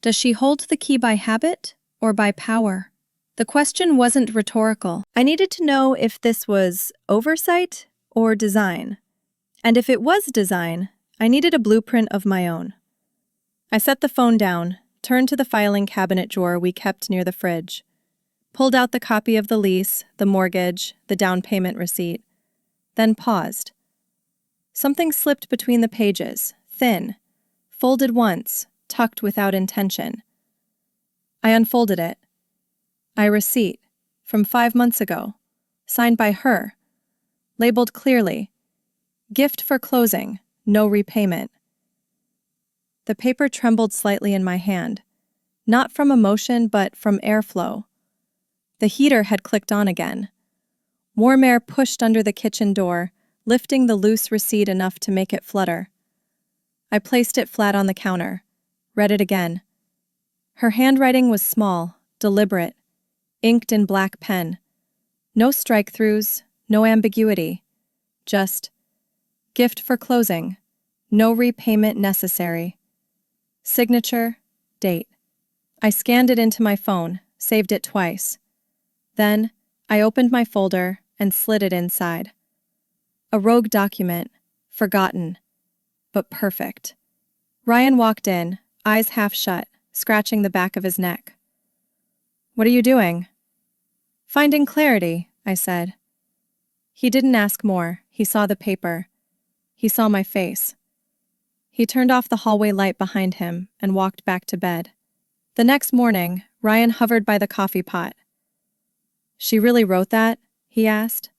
"Does she hold the key by habit or by power?" The question wasn't rhetorical. I needed to know if this was oversight or design. And if it was design, I needed a blueprint of my own. I set the phone down, turned to the filing cabinet drawer we kept near the fridge, pulled out the copy of the lease, the mortgage, the down payment receipt, then paused. Something slipped between the pages, thin, folded once, tucked without intention. I unfolded it. A receipt, from 5 months ago, signed by her, labeled clearly, "Gift for closing, no repayment." The paper trembled slightly in my hand, not from emotion but from airflow. The heater had clicked on again. Warm air pushed under the kitchen door, lifting the loose receipt enough to make it flutter. I placed it flat on the counter, read it again. Her handwriting was small, deliberate, inked in black pen. No strike-throughs, no ambiguity. Just, "Gift for closing, no repayment necessary." Signature, date. I scanned it into my phone, saved it twice. Then, I opened my folder and slid it inside. A rogue document, forgotten, but perfect. Ryan walked in, eyes half shut, scratching the back of his neck. "What are you doing?" "Finding clarity," I said. He didn't ask more. He saw the paper. He saw my face. He turned off the hallway light behind him and walked back to bed. The next morning, Ryan hovered by the coffee pot. "She really wrote that?" he asked.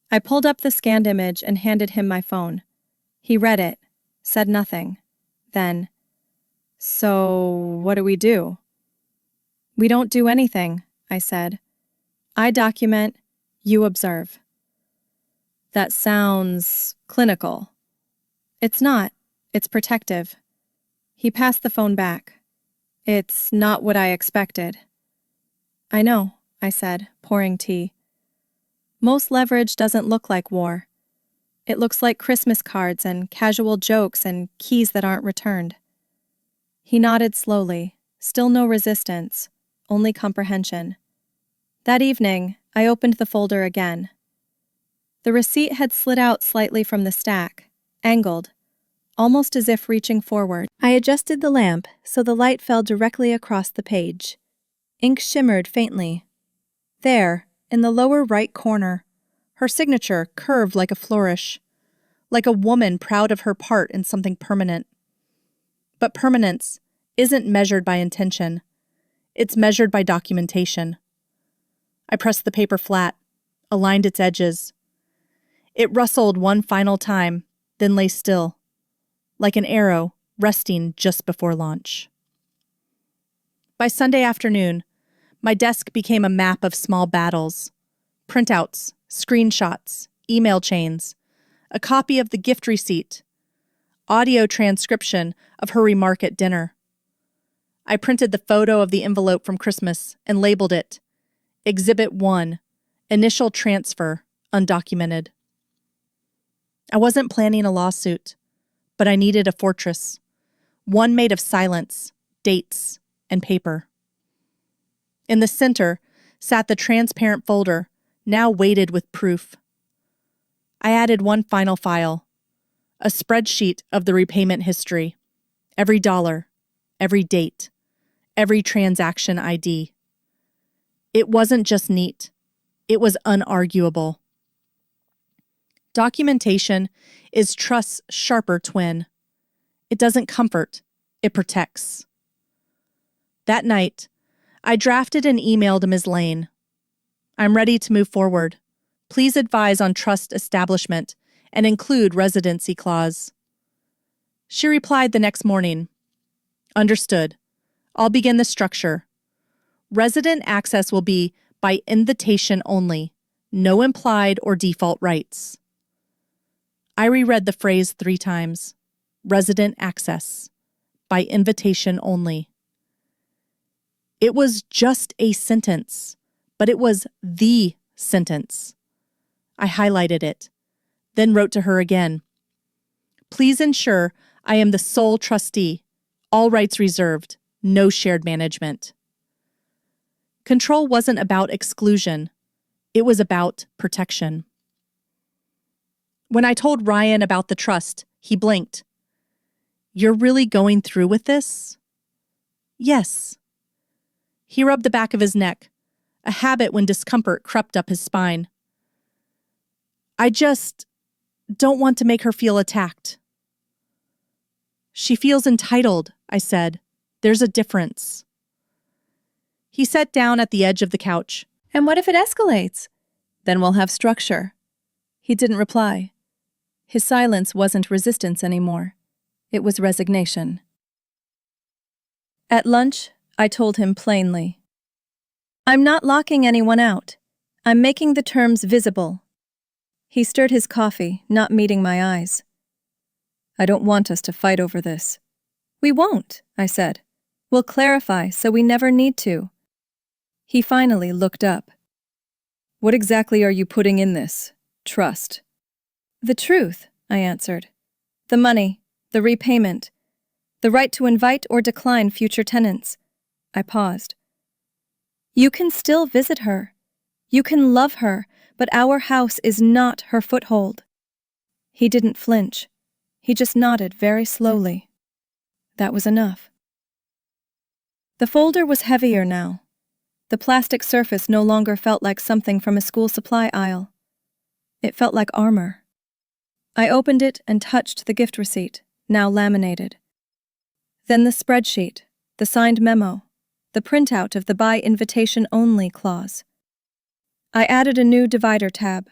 I pulled up the scanned image and handed him my phone. He read it, said nothing. Then, "So, what do we do?" "We don't do anything," I said. "I document, you observe." "That sounds clinical." "It's not. It's protective." He passed the phone back. "It's not what I expected." "I know," I said, pouring tea. "Most leverage doesn't look like war. It looks like Christmas cards and casual jokes and keys that aren't returned." He nodded slowly, still no resistance, only comprehension. That evening, I opened the folder again. The receipt had slid out slightly from the stack, angled, almost as if reaching forward. I adjusted the lamp so the light fell directly across the page. Ink shimmered faintly. There, in the lower right corner, her signature curved like a flourish, like a woman proud of her part in something permanent. But permanence isn't measured by intention. It's measured by documentation. I pressed the paper flat, aligned its edges. It rustled one final time, then lay still, like an arrow resting just before launch. By Sunday afternoon, my desk became a map of small battles. Printouts, screenshots, email chains, a copy of the gift receipt, audio transcription of her remark at dinner. I printed the photo of the envelope from Christmas and labeled it Exhibit 1, Initial Transfer, Undocumented. I wasn't planning a lawsuit, but I needed a fortress, one made of silence, dates, and paper. In the center sat the transparent folder, now weighted with proof. I added one final file, a spreadsheet of the repayment history, every dollar, every date, every transaction ID. It wasn't just neat, it was unarguable. Documentation is trust's sharper twin. It doesn't comfort, it protects. That night, I drafted an email to Ms. Lane. "I'm ready to move forward. Please advise on trust establishment and include residency clause." She replied the next morning. "Understood. I'll begin the structure. Resident access will be by invitation only, no implied or default rights." I reread the phrase 3 times. Resident access, by invitation only. It was just a sentence, but it was the sentence. I highlighted it, then wrote to her again. "Please ensure I am the sole trustee, all rights reserved, no shared management." Control wasn't about exclusion. It was about protection. When I told Ryan about the trust, he blinked. "You're really going through with this?" "Yes." He rubbed the back of his neck, a habit when discomfort crept up his spine. "I just don't want to make her feel attacked." "She feels entitled," I said. "There's a difference." He sat down at the edge of the couch. "And what if it escalates? Then we'll have structure." He didn't reply. His silence wasn't resistance anymore. It was resignation. At lunch, I told him plainly, "I'm not locking anyone out. I'm making the terms visible." He stirred his coffee, not meeting my eyes. "I don't want us to fight over this." "We won't," I said. "We'll clarify so we never need to." He finally looked up. "What exactly are you putting in this? Trust?" "The truth," I answered. "The money, the repayment, the right to invite or decline future tenants." I paused. "You can still visit her. You can love her, but our house is not her foothold." He didn't flinch. He just nodded very slowly. That was enough. The folder was heavier now. The plastic surface no longer felt like something from a school supply aisle. It felt like armor. I opened it and touched the gift receipt, now laminated. Then the spreadsheet, the signed memo, the printout of the by invitation only clause. I added a new divider tab.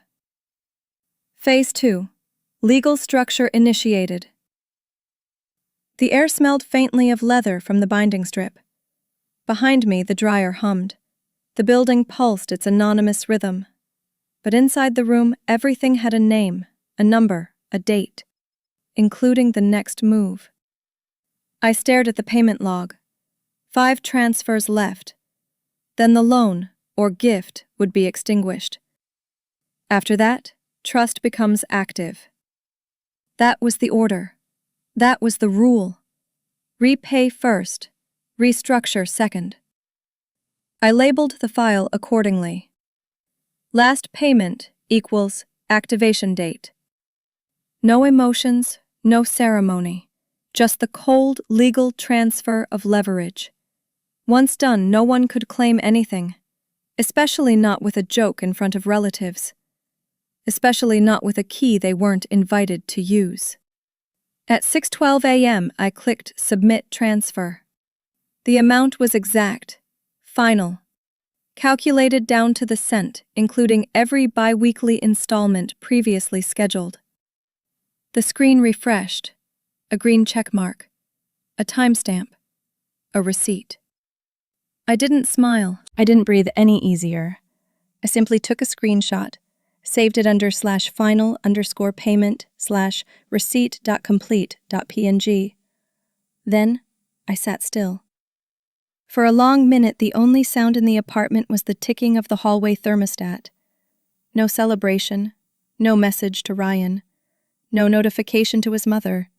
Phase 2. Legal structure initiated. The air smelled faintly of leather from the binding strip. Behind me, the dryer hummed. The building pulsed its anonymous rhythm. But inside the room, everything had a name, a number, a date, including the next move. I stared at the payment log. 5 transfers left. Then the loan, or gift, would be extinguished. After that, trust becomes active. That was the order. That was the rule. Repay first, restructure second. I labeled the file accordingly. Last payment equals activation date. No emotions, no ceremony, just the cold legal transfer of leverage. Once done, no one could claim anything, especially not with a joke in front of relatives, especially not with a key they weren't invited to use. At 6:12 a.m., I clicked Submit Transfer. The amount was exact, final, calculated down to the cent, including every bi-weekly installment previously scheduled. The screen refreshed, a green check mark, a timestamp, a receipt. I didn't smile. I didn't breathe any easier. I simply took a screenshot, saved it under /final_payment/receipt.complete.png. Then I sat still. For a long minute, the only sound in the apartment was the ticking of the hallway thermostat. No celebration, no message to Ryan, no notification to his mother.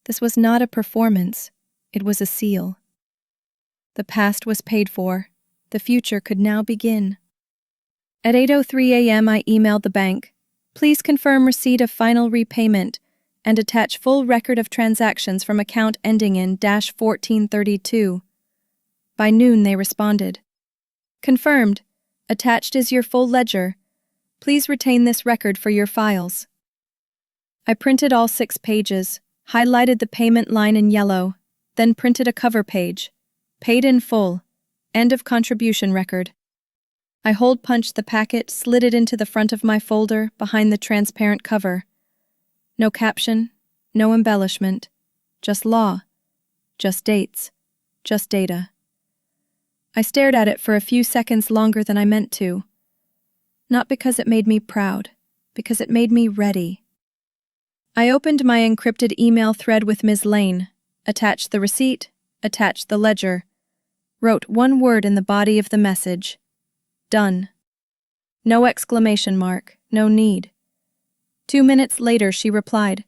This was not a performance, it was a seal. The past was paid for. The future could now begin. At 8:03 a.m., I emailed the bank. "Please confirm receipt of final repayment and attach full record of transactions from account ending in -1432. By noon, they responded. "Confirmed. Attached is your full ledger. Please retain this record for your files." I printed all 6 pages, highlighted the payment line in yellow, then printed a cover page. Paid in full. End of contribution record. I hole-punched the packet, slid it into the front of my folder behind the transparent cover. No caption, no embellishment, just law, just dates, just data. I stared at it for a few seconds longer than I meant to. Not because it made me proud, because it made me ready. I opened my encrypted email thread with Ms. Lane, attached the receipt, attached the ledger, wrote one word in the body of the message. Done. No exclamation mark, no need. 2 minutes later, she replied,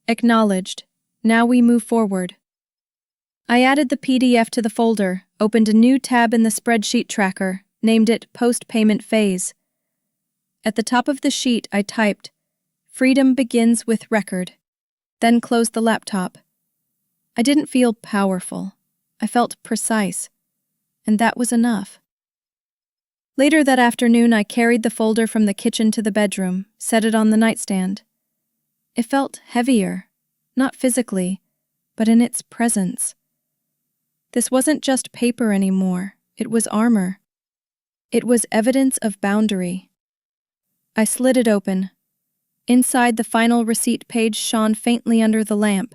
"Acknowledged. Now we move forward." I added the PDF to the folder, opened a new tab in the spreadsheet tracker, named it Post-Payment Phase. At the top of the sheet, I typed, "Freedom begins with record," then closed the laptop. I didn't feel powerful. I felt precise, and that was enough. Later that afternoon, I carried the folder from the kitchen to the bedroom, set it on the nightstand. It felt heavier, not physically, but in its presence. This wasn't just paper anymore, it was armor. It was evidence of boundary. I slid it open. Inside, the final receipt page shone faintly under the lamp.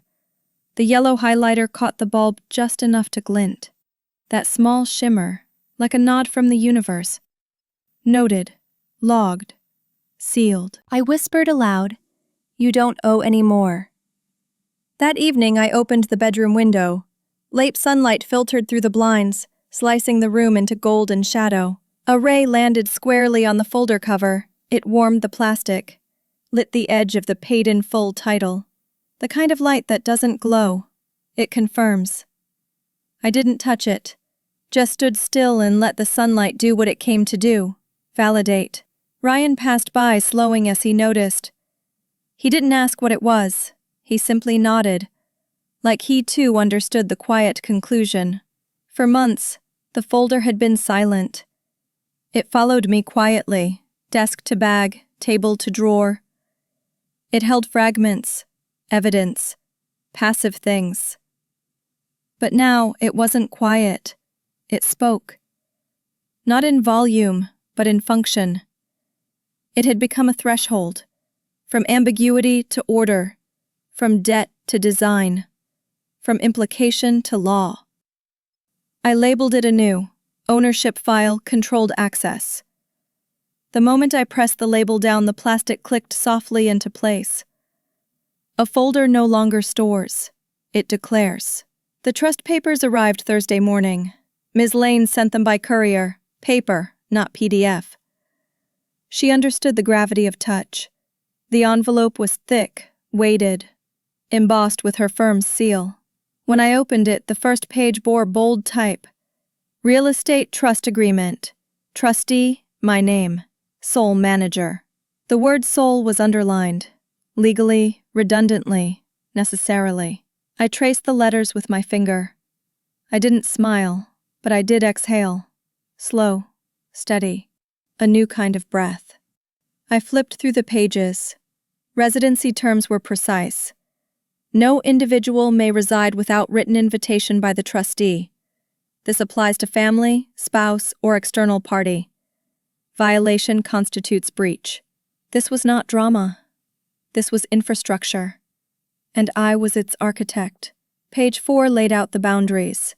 The yellow highlighter caught the bulb just enough to glint. That small shimmer, like a nod from the universe. Noted, logged, sealed. I whispered aloud, "You don't owe any more." That evening, I opened the bedroom window. Late sunlight filtered through the blinds, slicing the room into golden shadow. A ray landed squarely on the folder cover. It warmed the plastic, lit the edge of the paid-in-full title. The kind of light that doesn't glow. It confirms. I didn't touch it, just stood still and let the sunlight do what it came to do. Validate. Ryan passed by, slowing as he noticed. He didn't ask what it was. He simply nodded, like he too understood the quiet conclusion. For months, the folder had been silent. It followed me quietly, desk to bag, table to drawer. It held fragments, evidence, passive things. But now it wasn't quiet. It spoke. Not in volume, but in function. It had become a threshold, from ambiguity to order, from debt to design, from implication to law. I labeled it anew, ownership file, controlled access. The moment I pressed the label down, the plastic clicked softly into place. A folder no longer stores, it declares. The trust papers arrived Thursday morning. Ms. Lane sent them by courier, paper, not PDF. She understood the gravity of touch. The envelope was thick, weighted, embossed with her firm's seal. When I opened it, the first page bore bold type. Real Estate Trust Agreement. Trustee, my name. Sole Manager. The word sole was underlined. Legally, redundantly, necessarily. I traced the letters with my finger. I didn't smile, but I did exhale. Slow, steady, a new kind of breath. I flipped through the pages. Residency terms were precise. No individual may reside without written invitation by the trustee. This applies to family, spouse, or external party. Violation constitutes breach. This was not drama. This was infrastructure. And I was its architect. Page 4 laid out the boundaries.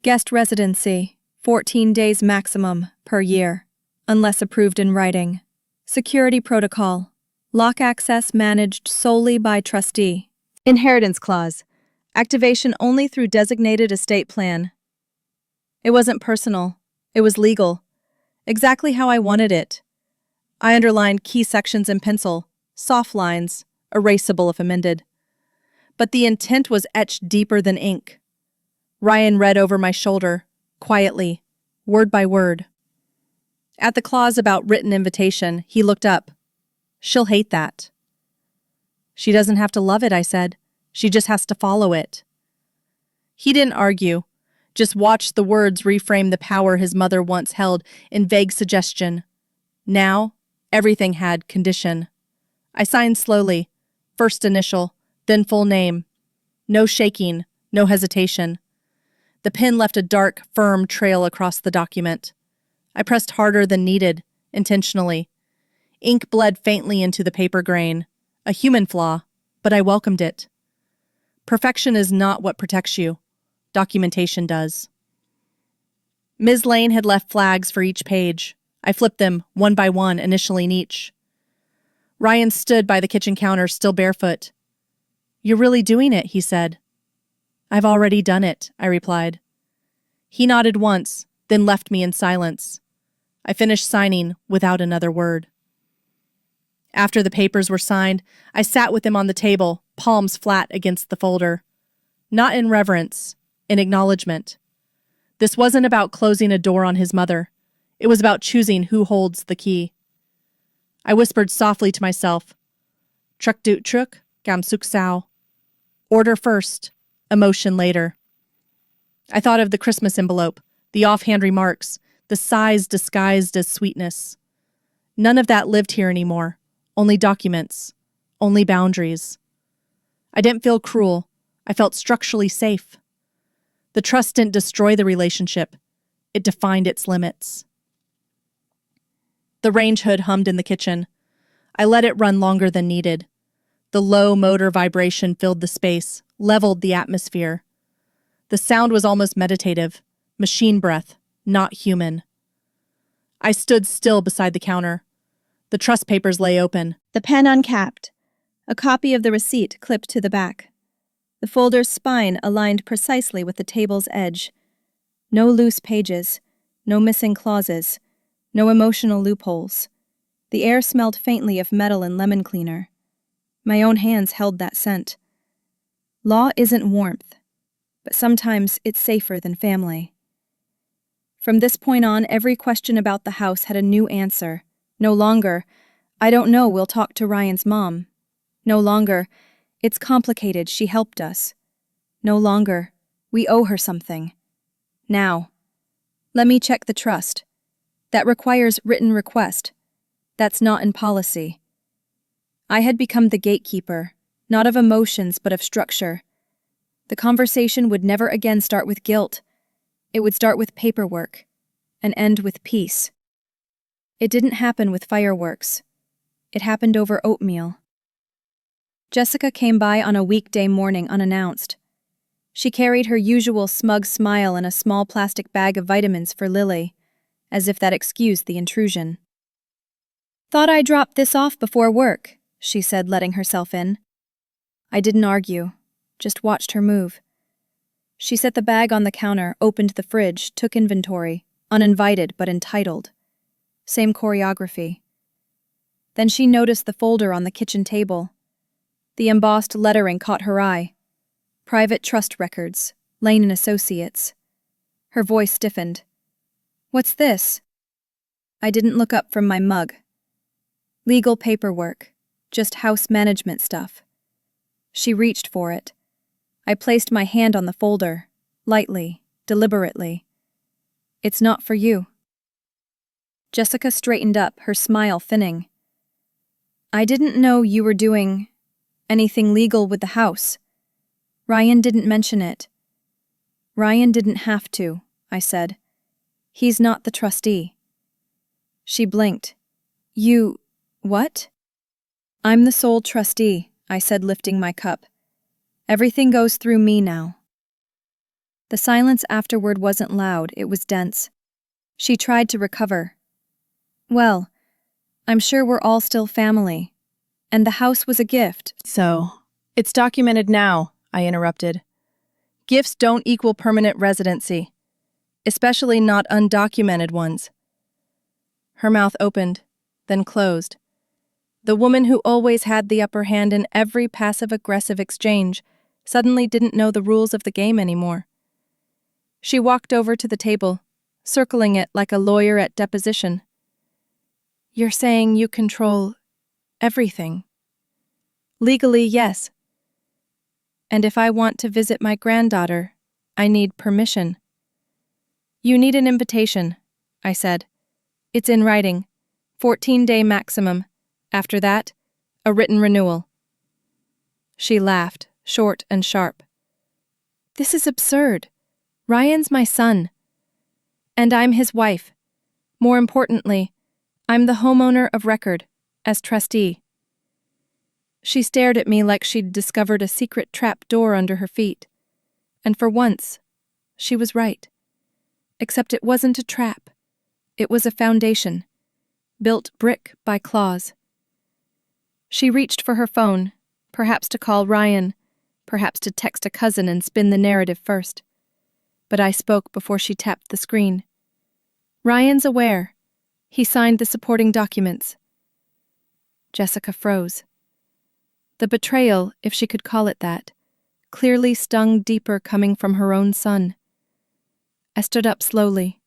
Guest residency, 14 days maximum per year, unless approved in writing. Security protocol, lock access managed solely by trustee. Inheritance clause, activation only through designated estate plan. It wasn't personal, it was legal. Exactly how I wanted it. I underlined key sections in pencil, soft lines, erasable if amended. But the intent was etched deeper than ink. Ryan read over my shoulder, quietly, word by word. At the clause about written invitation, he looked up. She'll hate that. She doesn't have to love it, I said. She just has to follow it. He didn't argue, just watched the words reframe the power his mother once held in vague suggestion. Now, everything had condition. I signed slowly, first initial, then full name. No shaking, no hesitation. The pen left a dark, firm trail across the document. I pressed harder than needed, intentionally. Ink bled faintly into the paper grain. A human flaw, but I welcomed it. Perfection is not what protects you. Documentation does. Ms. Lane had left flags for each page. I flipped them, one by one, initialing each. Ryan stood by the kitchen counter, still barefoot. You're really doing it, he said. I've already done it, I replied. He nodded once, then left me in silence. I finished signing without another word. After the papers were signed, I sat with him on the table, palms flat against the folder. Not in reverence, in acknowledgement. This wasn't about closing a door on his mother. It was about choosing who holds the key. I whispered softly to myself, Truk doot truk, gam suk sao. Order first, emotion later. I thought of the Christmas envelope, the offhand remarks, the sighs disguised as sweetness. None of that lived here anymore. Only documents. Only boundaries. I didn't feel cruel. I felt structurally safe. The trust didn't destroy the relationship. It defined its limits. The range hood hummed in the kitchen. I let it run longer than needed. The low motor vibration filled the space, leveled the atmosphere. The sound was almost meditative, machine breath, not human. I stood still beside the counter. The trust papers lay open. The pen uncapped. A copy of the receipt clipped to the back. The folder's spine aligned precisely with the table's edge. No loose pages, no missing clauses, no emotional loopholes. The air smelled faintly of metal and lemon cleaner. My own hands held that scent. Law isn't warmth, but sometimes it's safer than family. From this point on, every question about the house had a new answer. No longer, I don't know, we'll talk to Ryan's mom. No longer, it's complicated, she helped us. No longer, we owe her something. Now, let me check the trust. That requires written request. That's not in policy. I had become the gatekeeper, not of emotions but of structure. The conversation would never again start with guilt. It would start with paperwork, and end with peace. It didn't happen with fireworks. It happened over oatmeal. Jessica came by on a weekday morning unannounced. She carried her usual smug smile and a small plastic bag of vitamins for Lily, as if that excused the intrusion. "Thought I dropped this off before work," she said, letting herself in. I didn't argue, just watched her move. She set the bag on the counter, opened the fridge, took inventory, uninvited but entitled. Same choreography. Then she noticed the folder on the kitchen table. The embossed lettering caught her eye. Private Trust Records, Lane and Associates. Her voice stiffened. "What's this?" I didn't look up from my mug. Legal paperwork, just house management stuff. She reached for it. I placed my hand on the folder, lightly, deliberately. "It's not for you." Jessica straightened up, her smile thinning. "I didn't know you were doing anything legal with the house. Ryan didn't mention it." "Ryan didn't have to," I said. "He's not the trustee." She blinked. "You... what?" "I'm the sole trustee," I said, lifting my cup. "Everything goes through me now." The silence afterward wasn't loud, it was dense. She tried to recover. "Well, I'm sure we're all still family. And the house was a gift." "So, it's documented now," I interrupted. "Gifts don't equal permanent residency, especially not undocumented ones." Her mouth opened, then closed. The woman who always had the upper hand in every passive-aggressive exchange suddenly didn't know the rules of the game anymore. She walked over to the table, circling it like a lawyer at deposition. "You're saying you control everything?" "Legally, yes. And if I want to visit my granddaughter, I need permission." "You need an invitation," I said. "It's in writing. 14-day maximum. After that, a written renewal." She laughed, short and sharp. "This is absurd. Ryan's my son. And I'm his wife. More importantly, I'm the homeowner of record, as trustee." She stared at me like she'd discovered a secret trap door under her feet. And for once, she was right. Except it wasn't a trap. It was a foundation, built brick by claws. She reached for her phone, perhaps to call Ryan, perhaps to text a cousin and spin the narrative first. But I spoke before she tapped the screen. "Ryan's aware. He signed the supporting documents." Jessica froze. The betrayal, if she could call it that, clearly stung deeper coming from her own son. I stood up slowly.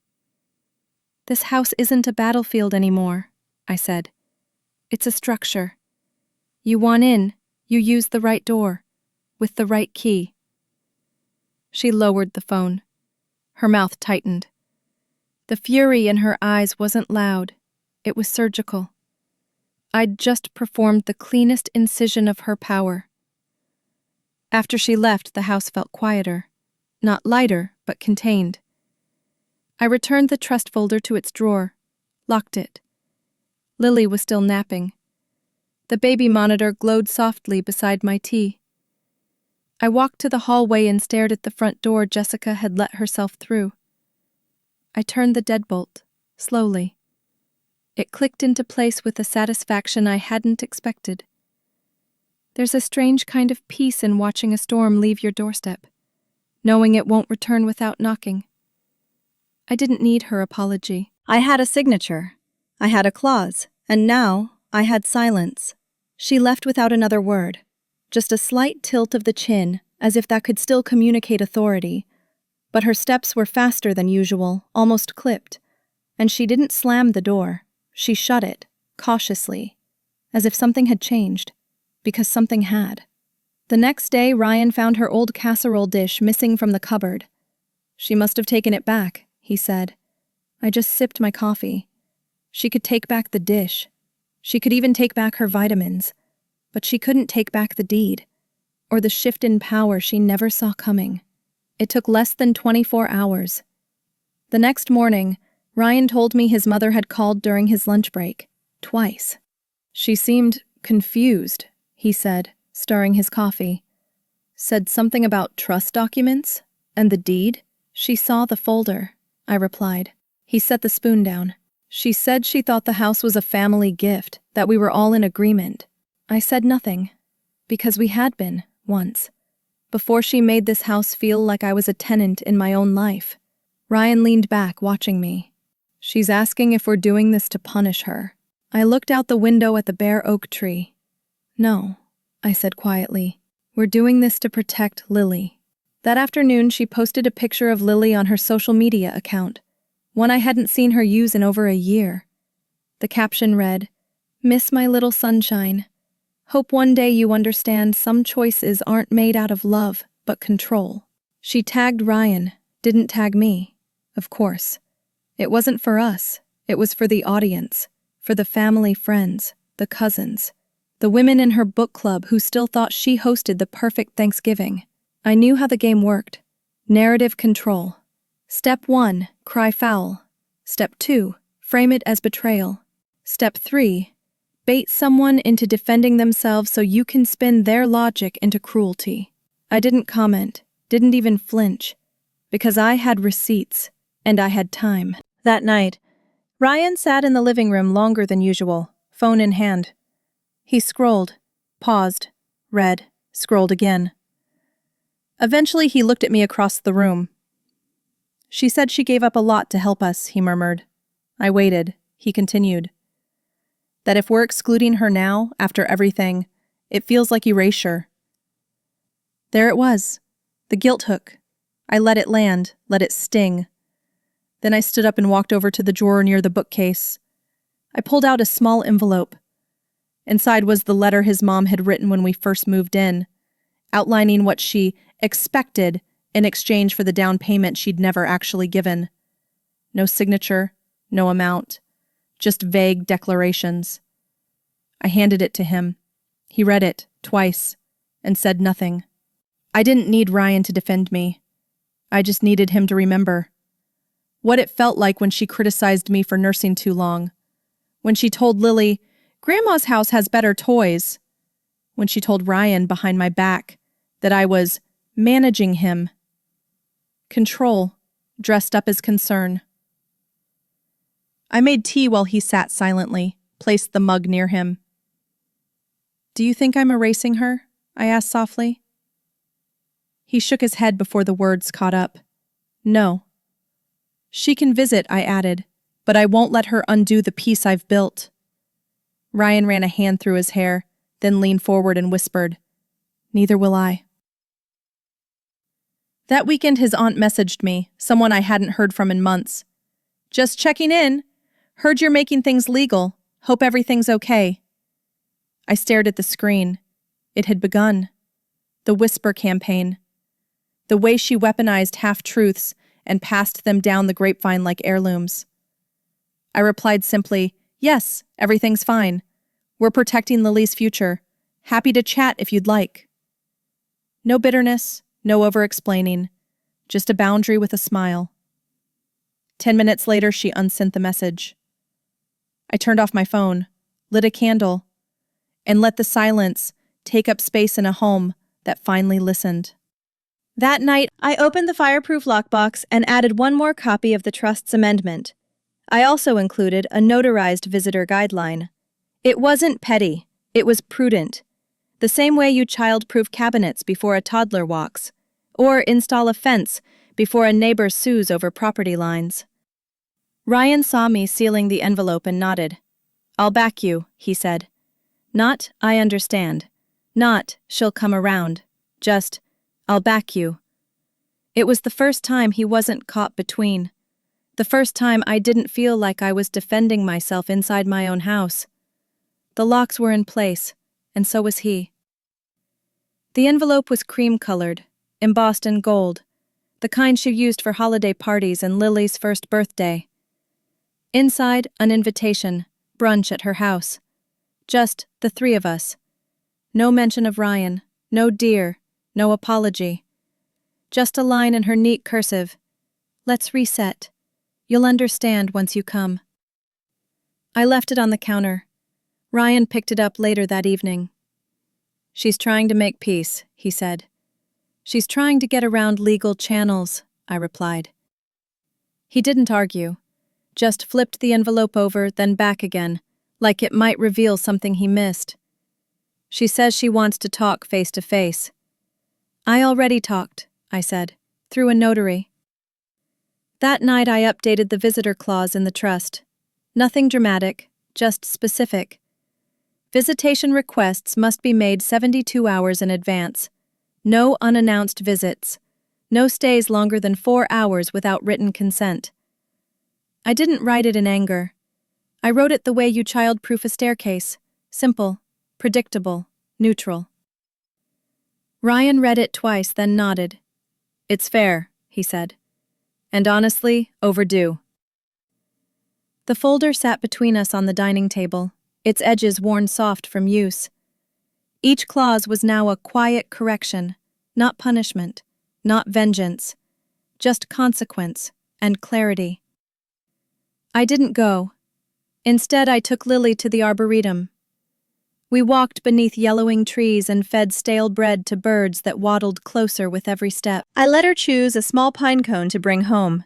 "This house isn't a battlefield anymore," I said. "It's a structure. You want in, you use the right door, with the right key." She lowered the phone. Her mouth tightened. The fury in her eyes wasn't loud. It was surgical. I'd just performed the cleanest incision of her power. After she left, the house felt quieter. Not lighter, but contained. I returned the trust folder to its drawer, locked it. Lily was still napping. The baby monitor glowed softly beside my tea. I walked to the hallway and stared at the front door Jessica had let herself through. I turned the deadbolt, slowly. It clicked into place with a satisfaction I hadn't expected. There's a strange kind of peace in watching a storm leave your doorstep, knowing it won't return without knocking. I didn't need her apology. I had a signature. I had a clause. And now I had silence. She left without another word. Just a slight tilt of the chin, as if that could still communicate authority. But her steps were faster than usual, almost clipped. And she didn't slam the door. She shut it, cautiously, as if something had changed. Because something had. The next day, Ryan found her old casserole dish missing from the cupboard. "She must have taken it back," he said. I just sipped my coffee. She could take back the dish. She could even take back her vitamins. But she couldn't take back the deed, or the shift in power she never saw coming. It took less than 24 hours. The next morning, Ryan told me his mother had called during his lunch break, twice. She seemed confused, he said, stirring his coffee. Said something about trust documents and the deed. "She saw the folder," I replied. He set the spoon down. "She said she thought the house was a family gift, that we were all in agreement." I said nothing, because we had been, once, before she made this house feel like I was a tenant in my own life. Ryan leaned back, watching me. "She's asking if we're doing this to punish her." I looked out the window at the bare oak tree. "No," I said quietly. "We're doing this to protect Lily." That afternoon, she posted a picture of Lily on her social media account, one I hadn't seen her use in over a year. The caption read, "Miss my little sunshine. Hope one day you understand some choices aren't made out of love, but control." She tagged Ryan, didn't tag me, of course. It wasn't for us, it was for the audience, for the family friends, the cousins, the women in her book club who still thought she hosted the perfect Thanksgiving. I knew how the game worked. Narrative control. Step 1, cry foul. Step 2, frame it as betrayal. Step 3, bait someone into defending themselves so you can spin their logic into cruelty. I didn't comment, didn't even flinch, because I had receipts, and I had time. That night, Ryan sat in the living room longer than usual, phone in hand. He scrolled, paused, read, scrolled again. Eventually, he looked at me across the room. "She said she gave up a lot to help us," he murmured. I waited. He continued. "That if we're excluding her now, after everything, it feels like erasure." There it was, the guilt hook. I let it land, let it sting. Then I stood up and walked over to the drawer near the bookcase. I pulled out a small envelope. Inside was the letter his mom had written when we first moved in, outlining what she expected in exchange for the down payment she'd never actually given. No signature, no amount, just vague declarations. I handed it to him. He read it, twice, and said nothing. I didn't need Ryan to defend me. I just needed him to remember. What it felt like when she criticized me for nursing too long. When she told Lily, "Grandma's house has better toys." When she told Ryan behind my back that I was managing him. Control, dressed up as concern. I made tea while he sat silently, placed the mug near him. "Do you think I'm erasing her?" I asked softly. He shook his head before the words caught up. "No." "She can visit," I added, "but I won't let her undo the peace I've built." Ryan ran a hand through his hair, then leaned forward and whispered, "Neither will I." That weekend his aunt messaged me, someone I hadn't heard from in months. "Just checking in. Heard you're making things legal. Hope everything's okay." I stared at the screen. It had begun. The whisper campaign. The way she weaponized half-truths and passed them down the grapevine like heirlooms. I replied simply, "Yes, everything's fine. We're protecting Lily's future. Happy to chat if you'd like." No bitterness, no over-explaining, just a boundary with a smile. 10 minutes later, she unsent the message. I turned off my phone, lit a candle, and let the silence take up space in a home that finally listened. That night, I opened the fireproof lockbox and added one more copy of the trust's amendment. I also included a notarized visitor guideline. It wasn't petty, it was prudent. The same way you child-proof cabinets before a toddler walks, or install a fence before a neighbor sues over property lines. Ryan saw me sealing the envelope and nodded. "I'll back you," he said. Not, "I understand." Not, "She'll come around." Just, "I'll back you." It was the first time he wasn't caught between. The first time I didn't feel like I was defending myself inside my own house. The locks were in place, and so was he. The envelope was cream-colored, embossed in gold, the kind she used for holiday parties and Lily's first birthday. Inside, an invitation, brunch at her house. Just the three of us. No mention of Ryan, no dear, no apology. Just a line in her neat cursive. "Let's reset. You'll understand once you come." I left it on the counter. Ryan picked it up later that evening. "She's trying to make peace," he said. "She's trying to get around legal channels," I replied. He didn't argue, just flipped the envelope over, then back again, like it might reveal something he missed. "She says she wants to talk face to face." "I already talked," I said, "through a notary." That night I updated the visitor clause in the trust. Nothing dramatic, just specific. Visitation requests must be made 72 hours in advance. No unannounced visits. No stays longer than 4 hours without written consent. I didn't write it in anger. I wrote it the way you child-proof a staircase. Simple, predictable, neutral. Ryan read it twice, then nodded. "It's fair," he said. "And honestly, overdue." The folder sat between us on the dining table, its edges worn soft from use. Each clause was now a quiet correction, not punishment, not vengeance, just consequence and clarity. I didn't go. Instead, I took Lily to the arboretum. We walked beneath yellowing trees and fed stale bread to birds that waddled closer with every step. I let her choose a small pine cone to bring home.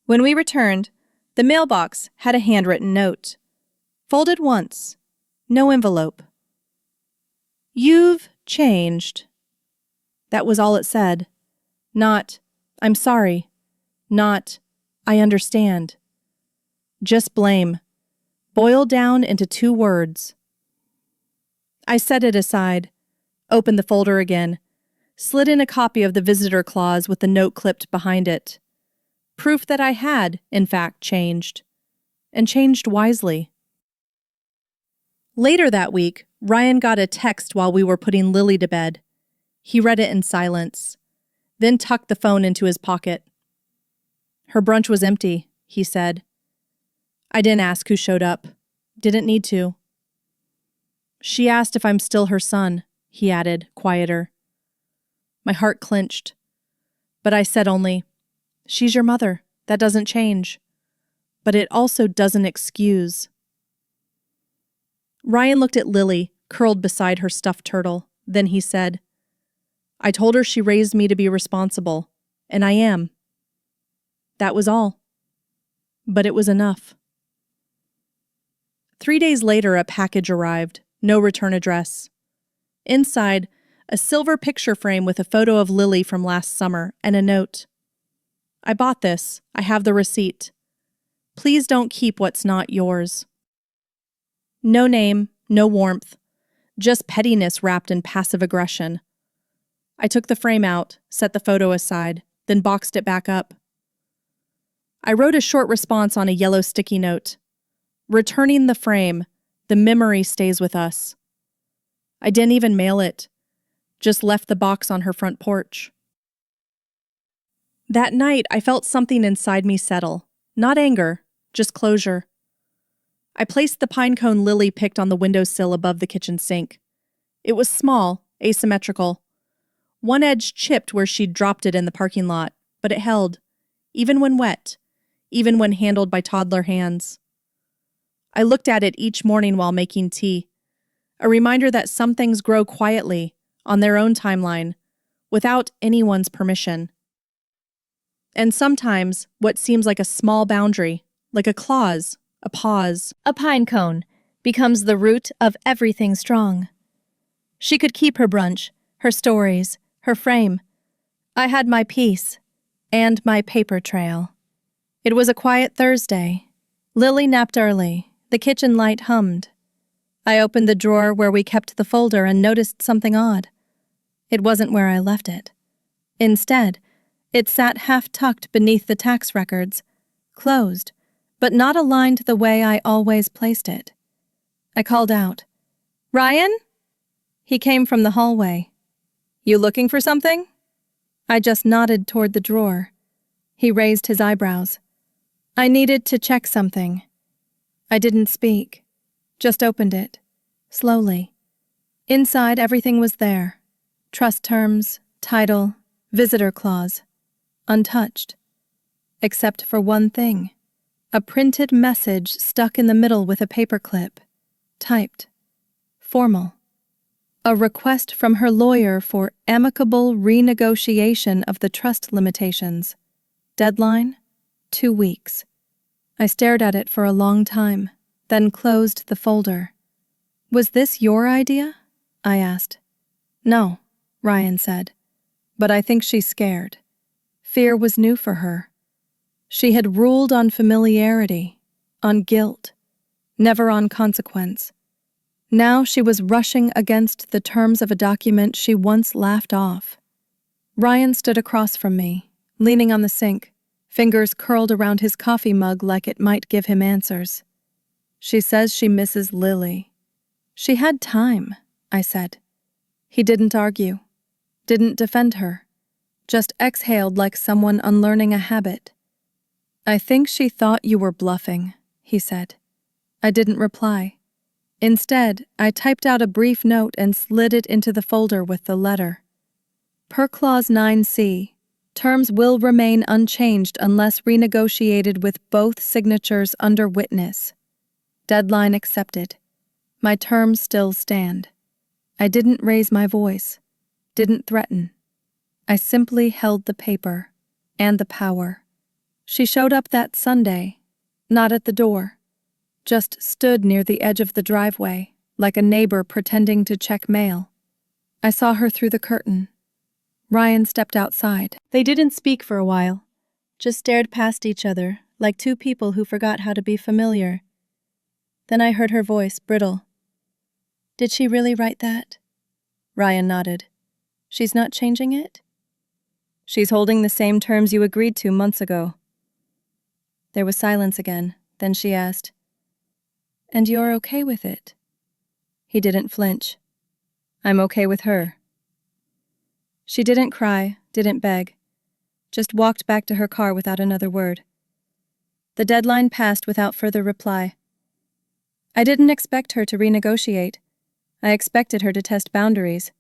When we returned, the mailbox had a handwritten note. Folded once. No envelope. "You've changed." That was all it said. Not, "I'm sorry." Not, "I understand." Just blame. Boiled down into 2 words. I set it aside, opened the folder again, slid in a copy of the visitor clause with the note clipped behind it. Proof that I had, in fact, changed. And changed wisely. Later that week, Ryan got a text while we were putting Lily to bed. He read it in silence, then tucked the phone into his pocket. "Her brunch was empty," he said. "I didn't ask who showed up. Didn't need to." "She asked if I'm still her son," he added, quieter. My heart clenched, but I said only, "She's your mother. That doesn't change. But it also doesn't excuse." Ryan looked at Lily, curled beside her stuffed turtle. Then he said, "I told her she raised me to be responsible, and I am." That was all. But it was enough. 3 days later, a package arrived. No return address. Inside, a silver picture frame with a photo of Lily from last summer and a note. "I bought this. I have the receipt. Please don't keep what's not yours." No name, no warmth, just pettiness wrapped in passive aggression. I took the frame out, set the photo aside, then boxed it back up. I wrote a short response on a yellow sticky note. Returning the frame, the memory stays with us. I didn't even mail it, just left the box on her front porch. That night, I felt something inside me settle. Not anger, just closure. I placed the pine cone Lily picked on the windowsill above the kitchen sink. It was small, asymmetrical. One edge chipped where she'd dropped it in the parking lot, but it held, even when wet, even when handled by toddler hands. I looked at it each morning while making tea, a reminder that some things grow quietly, on their own timeline, without anyone's permission. And sometimes, what seems like a small boundary, like a clause, a pause, A pine cone becomes the root of everything strong. She could keep her brunch, her stories, her frame. I had my peace and my paper trail. It was a quiet Thursday. Lily napped early. The kitchen light hummed. I opened the drawer where we kept the folder and noticed something odd. It wasn't where I left it. Instead, it sat half-tucked beneath the tax records, closed, but not aligned the way I always placed it. I called out, "Ryan?" He came from the hallway. "You looking for something?" I just nodded toward the drawer. He raised his eyebrows. "I needed to check something." I didn't speak, just opened it, slowly. Inside, everything was there. Trust terms, title, visitor clause, untouched. Except for one thing. A printed message stuck in the middle with a paperclip, typed, formal. A request from her lawyer for amicable renegotiation of the trust limitations. Deadline, 2 weeks. I stared at it for a long time, then closed the folder. "Was this your idea?" I asked. "No," Ryan said, "but I think she's scared. Fear was new for her. She had ruled on familiarity, on guilt, never on consequence. Now she was rushing against the terms of a document she once laughed off." Ryan stood across from me, leaning on the sink, fingers curled around his coffee mug like it might give him answers. "She says she misses Lily." "She had time," I said. He didn't argue, didn't defend her, just exhaled like someone unlearning a habit. "I think she thought you were bluffing," he said. I didn't reply. Instead, I typed out a brief note and slid it into the folder with the letter. Per Clause 9C, terms will remain unchanged unless renegotiated with both signatures under witness. Deadline accepted. My terms still stand. I didn't raise my voice, didn't threaten. I simply held the paper and the power. She showed up that Sunday, not at the door, just stood near the edge of the driveway, like a neighbor pretending to check mail. I saw her through the curtain. Ryan stepped outside. They didn't speak for a while, just stared past each other like two people who forgot how to be familiar. Then I heard her voice, brittle. "Did she really write that?" Ryan nodded. "She's not changing it?" "She's holding the same terms you agreed to months ago." There was silence again. Then she asked, "And you're okay with it?" He didn't flinch. "I'm okay with her." She didn't cry, didn't beg, just walked back to her car without another word. The deadline passed without further reply. I didn't expect her to renegotiate. I expected her to test boundaries.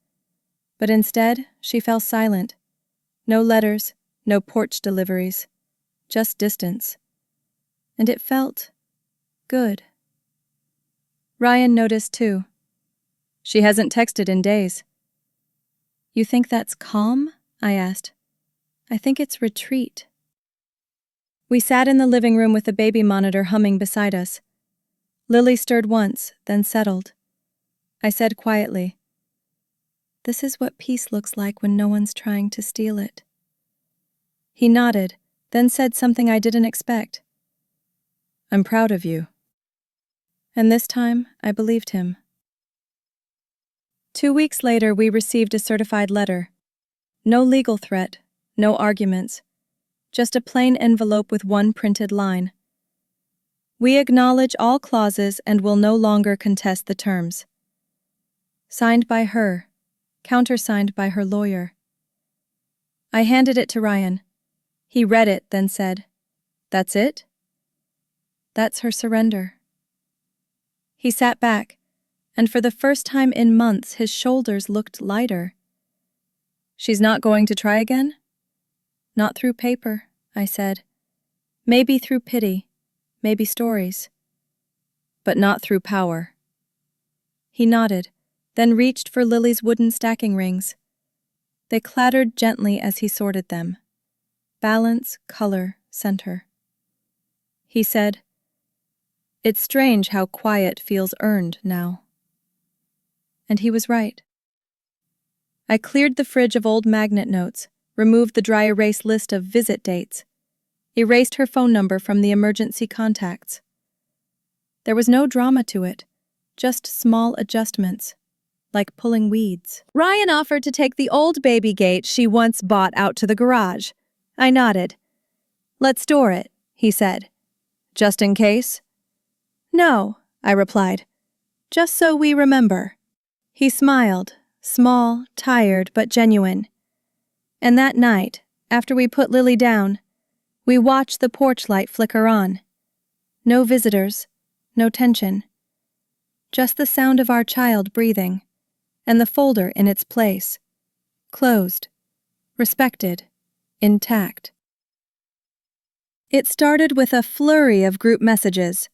But instead, she fell silent. No letters, no porch deliveries, just distance. And it felt good. Ryan noticed too. "She hasn't texted in days." "You think that's calm?" I asked. "I think it's retreat." We sat in the living room with the baby monitor humming beside us. Lily stirred once, then settled. I said quietly, "This is what peace looks like when no one's trying to steal it." He nodded, then said something I didn't expect. "I'm proud of you." And this time, I believed him. 2 weeks later, we received a certified letter. No legal threat, no arguments, just a plain envelope with one printed line. We acknowledge all clauses and will no longer contest the terms. Signed by her, countersigned by her lawyer. I handed it to Ryan. He read it, then said, "That's it?" "That's her surrender." He sat back, and for the first time in months his shoulders looked lighter. "She's not going to try again?" "Not through paper," I said. "Maybe through pity, maybe stories. But not through power." He nodded, then reached for Lily's wooden stacking rings. They clattered gently as he sorted them. Balance, color, center. He said, "It's strange how quiet feels earned now." And he was right. I cleared the fridge of old magnet notes, removed the dry erase list of visit dates, erased her phone number from the emergency contacts. There was no drama to it, just small adjustments, like pulling weeds. Ryan offered to take the old baby gate she once bought out to the garage. I nodded. "Let's store it," he said. "Just in case?" "No," I replied. "Just so we remember." He smiled, small, tired, but genuine. And that night, after we put Lily down, we watched the porch light flicker on. No visitors, no tension. Just the sound of our child breathing, and the folder in its place. Closed, respected, intact. It started with a flurry of group messages.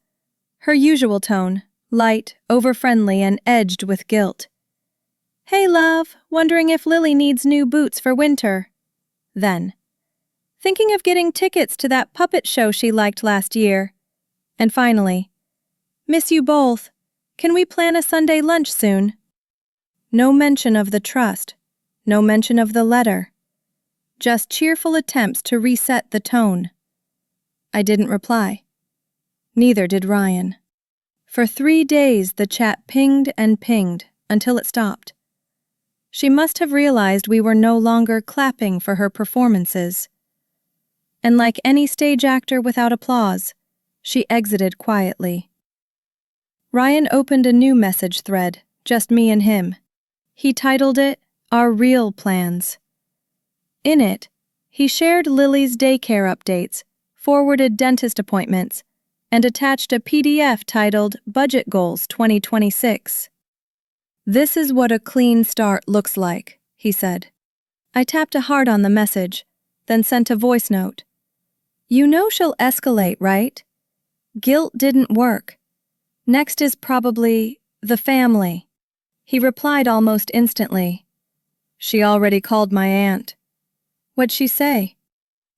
Her usual tone, light, over-friendly, and edged with guilt. "Hey love, wondering if Lily needs new boots for winter." Then, "Thinking of getting tickets to that puppet show she liked last year." And finally, "Miss you both. Can we plan a Sunday lunch soon?" No mention of the trust, no mention of the letter. Just cheerful attempts to reset the tone. I didn't reply. Neither did Ryan. For 3 days the chat pinged and pinged until it stopped. She must have realized we were no longer clapping for her performances. And like any stage actor without applause, she exited quietly. Ryan opened a new message thread, just me and him. He titled it, "Our Real Plans." In it, he shared Lily's daycare updates, forwarded dentist appointments, and attached a PDF titled Budget Goals 2026. "This is what a clean start looks like," he said. I tapped a heart on the message, then sent a voice note. "You know she'll escalate, right? Guilt didn't work. Next is probably the family." He replied almost instantly. "She already called my aunt." "What'd she say?"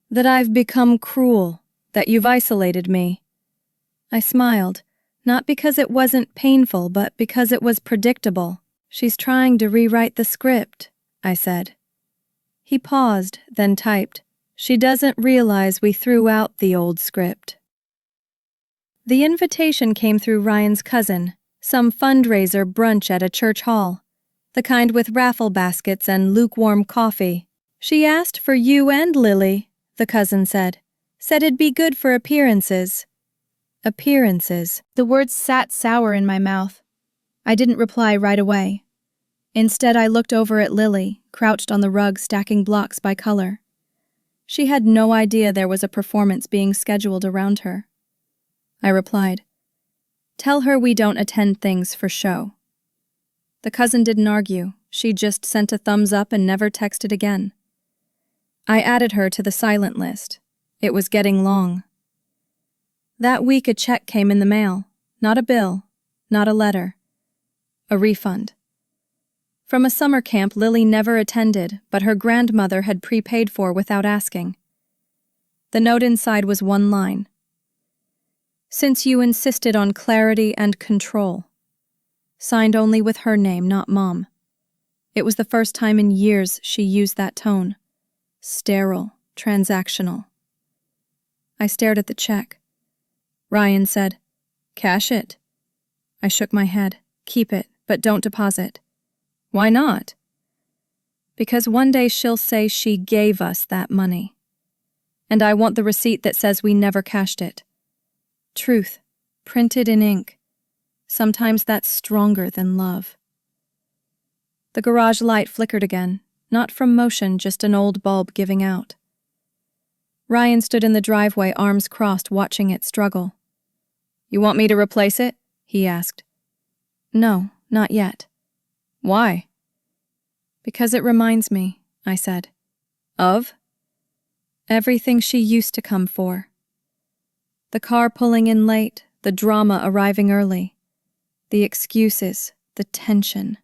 "That I've become cruel, that you've isolated me." I smiled, not because it wasn't painful, but because it was predictable. "She's trying to rewrite the script," I said. He paused, then typed, "She doesn't realize we threw out the old script." The invitation came through Ryan's cousin, some fundraiser brunch at a church hall, the kind with raffle baskets and lukewarm coffee. "She asked for you and Lily," the cousin said. "Said it'd be good for appearances." Appearances. The words sat sour in my mouth. I didn't reply right away. Instead, I looked over at Lily, crouched on the rug stacking blocks by color. She had no idea there was a performance being scheduled around her. I replied, "Tell her we don't attend things for show." The cousin didn't argue. She just sent a thumbs up and never texted again. I added her to the silent list. It was getting long. That week a check came in the mail. Not a bill, not a letter. A refund. From a summer camp Lily never attended, but her grandmother had prepaid for without asking. The note inside was one line. "Since you insisted on clarity and control." Signed only with her name, not Mom. It was the first time in years she used that tone. Sterile, transactional. I stared at the check. Ryan said, "Cash it." I shook my head. "Keep it, but don't deposit." "Why not?" Because one day she'll say she gave us that money. And I want the receipt that says we never cashed it. Truth, printed in ink. Sometimes that's stronger than love. The garage light flickered again, not from motion, just an old bulb giving out. Ryan stood in the driveway, arms crossed, watching it struggle. "You want me to replace it?" he asked. "No, not yet." "Why?" "Because it reminds me," I said. "Of?" "Everything she used to come for. The car pulling in late, the drama arriving early, the excuses, the tension.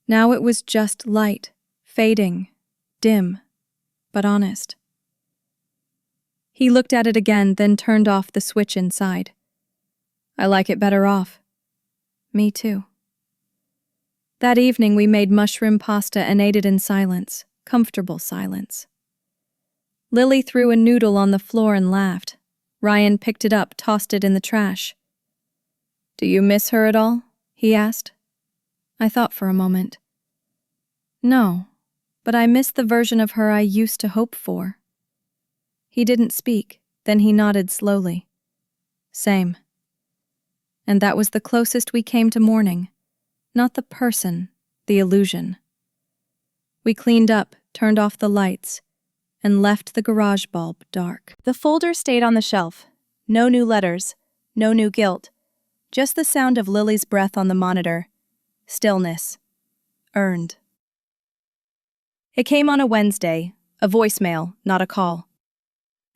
Now it was just light, fading, dim, but honest." He looked at it again, then turned off the switch inside. "I like it better off." "Me too." That evening we made mushroom pasta and ate it in silence, comfortable silence. Lily threw a noodle on the floor and laughed. Ryan picked it up, tossed it in the trash. "Do you miss her at all?" he asked. I thought for a moment. No, but I miss the version of her I used to hope for. He didn't speak, then he nodded slowly. Same. And that was the closest we came to mourning. Not the person, the illusion. We cleaned up, turned off the lights, and left the garage bulb dark. The folder stayed on the shelf. No new letters, no new guilt. Just the sound of Lily's breath on the monitor. Stillness. Earned. It came on a Wednesday, a voicemail, not a call.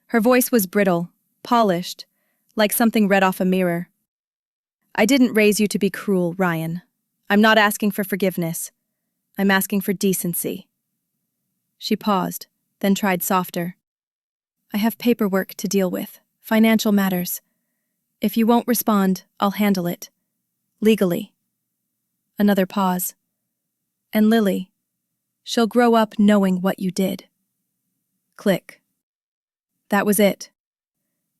Her voice was brittle, polished, like something read off a mirror. "I didn't raise you to be cruel, Ryan. I'm not asking for forgiveness. I'm asking for decency." She paused, then tried softer. "I have paperwork to deal with, financial matters. If you won't respond, I'll handle it. Legally." Another pause. "And Lily, she'll grow up knowing what you did." Click. That was it.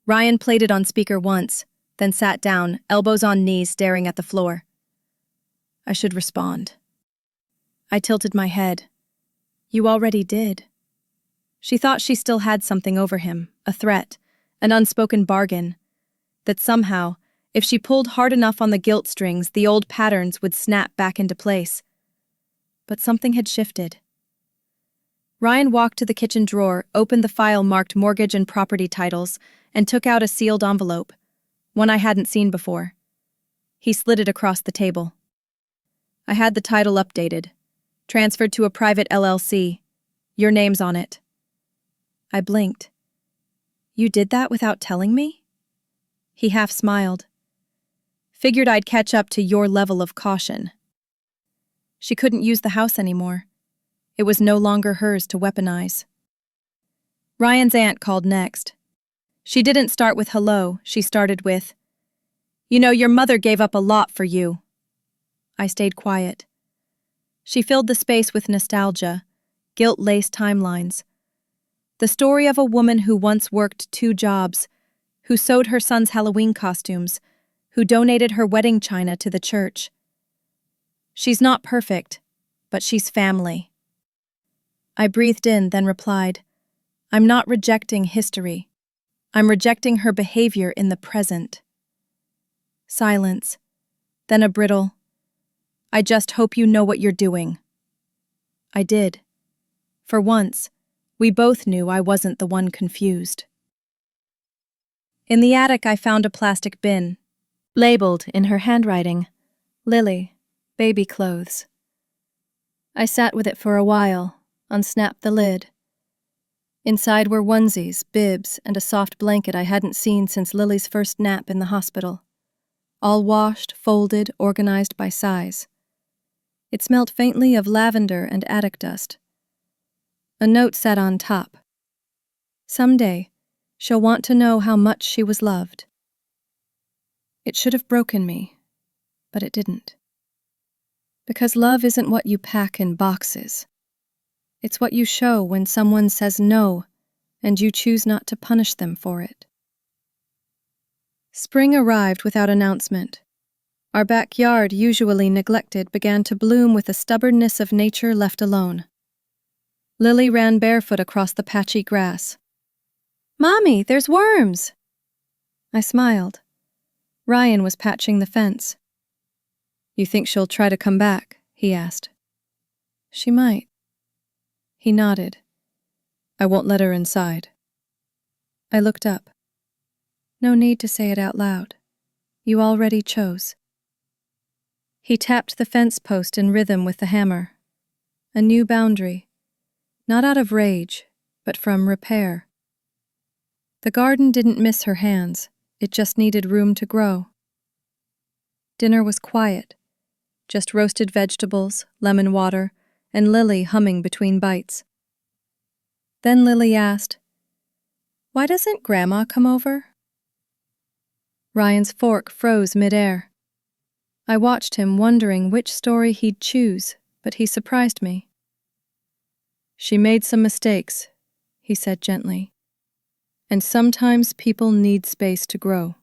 Ryan played it on speaker once, then sat down, elbows on knees, staring at the floor. I should respond. I tilted my head. You already did. She thought she still had something over him, a threat, an unspoken bargain, that somehow, if she pulled hard enough on the guilt strings, the old patterns would snap back into place. But something had shifted. Ryan walked to the kitchen drawer, opened the file marked mortgage and property titles, and took out a sealed envelope, one I hadn't seen before. He slid it across the table. I had the title updated, transferred to a private LLC. Your name's on it. I blinked. You did that without telling me? He half smiled. Figured I'd catch up to your level of caution. She couldn't use the house anymore. It was no longer hers to weaponize. Ryan's aunt called next. She didn't start with hello, she started with, "You know, your mother gave up a lot for you." I stayed quiet. She filled the space with nostalgia, guilt-laced timelines. The story of a woman who once worked 2 jobs, who sewed her son's Halloween costumes, who donated her wedding china to the church. She's not perfect, but she's family. I breathed in, then replied, I'm not rejecting history. I'm rejecting her behavior in the present. Silence, then a brittle, I just hope you know what you're doing. I did. For once, we both knew I wasn't the one confused. In the attic, I found a plastic bin, labeled in her handwriting, Lily, baby clothes. I sat with it for a while, unsnapped the lid. Inside were onesies, bibs, and a soft blanket I hadn't seen since Lily's first nap in the hospital. All washed, folded, organized by size. It smelt faintly of lavender and attic dust. A note sat on top. Someday, she'll want to know how much she was loved. It should have broken me, but it didn't. Because love isn't what you pack in boxes. It's what you show when someone says no, and you choose not to punish them for it. Spring arrived without announcement. Our backyard, usually neglected, began to bloom with the stubbornness of nature left alone. Lily ran barefoot across the patchy grass. "Mommy, there's worms!" I smiled. Ryan was patching the fence. "You think she'll try to come back?" he asked. "She might." He nodded. "I won't let her inside." I looked up. "No need to say it out loud. You already chose." He tapped the fence post in rhythm with the hammer. A new boundary. Not out of rage, but from repair. The garden didn't miss her hands. It just needed room to grow. Dinner was quiet. Just roasted vegetables, lemon water, and Lily humming between bites. Then Lily asked, "Why doesn't Grandma come over?" Ryan's fork froze midair. I watched him, wondering which story he'd choose, but he surprised me. "She made some mistakes," he said gently. "And sometimes people need space to grow."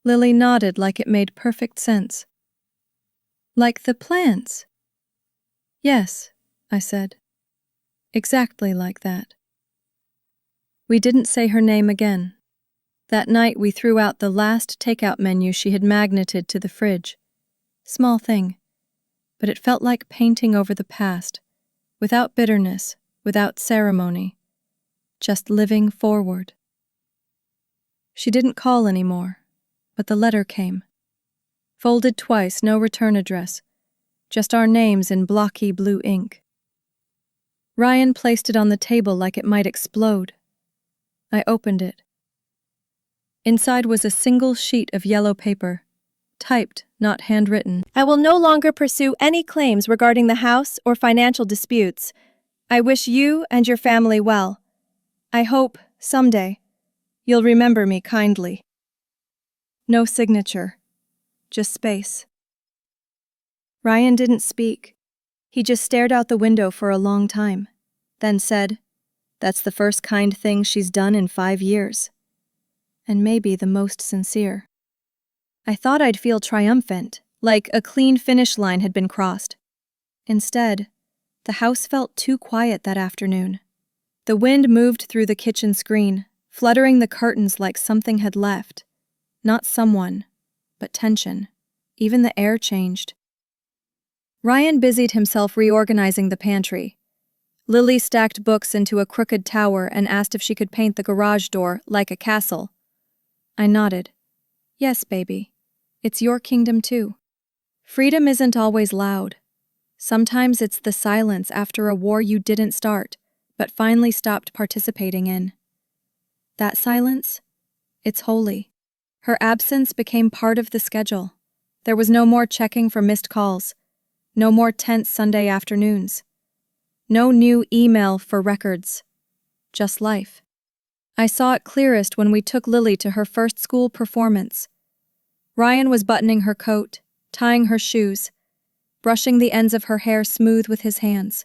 Lily nodded like it made perfect sense. "Like the plants?" "Yes," I said. "Exactly like that." We didn't say her name again. That night we threw out the last takeout menu she had magneted to the fridge. Small thing, but it felt like painting over the past, without bitterness, without ceremony, just living forward. She didn't call anymore, but the letter came. Folded twice, no return address, just our names in blocky blue ink. Ryan placed it on the table like it might explode. I opened it. Inside was a single sheet of yellow paper, typed, not handwritten. "I will no longer pursue any claims regarding the house or financial disputes. I wish you and your family well. I hope, someday, you'll remember me kindly." No signature, just space. Ryan didn't speak. He just stared out the window for a long time, then said, "That's the first kind thing she's done in 5 years. And maybe the most sincere." I thought I'd feel triumphant, like a clean finish line had been crossed. Instead, the house felt too quiet that afternoon. The wind moved through the kitchen screen, fluttering the curtains like something had left. Not someone, but tension. Even the air changed. Ryan busied himself reorganizing the pantry. Lily stacked books into a crooked tower and asked if she could paint the garage door like a castle. I nodded. "Yes, baby. It's your kingdom too." Freedom isn't always loud. Sometimes it's the silence after a war you didn't start, but finally stopped participating in. That silence? It's holy. Her absence became part of the schedule. There was no more checking for missed calls. No more tense Sunday afternoons. No new email for records. Just life. I saw it clearest when we took Lily to her first school performance. Ryan was buttoning her coat, tying her shoes, brushing the ends of her hair smooth with his hands.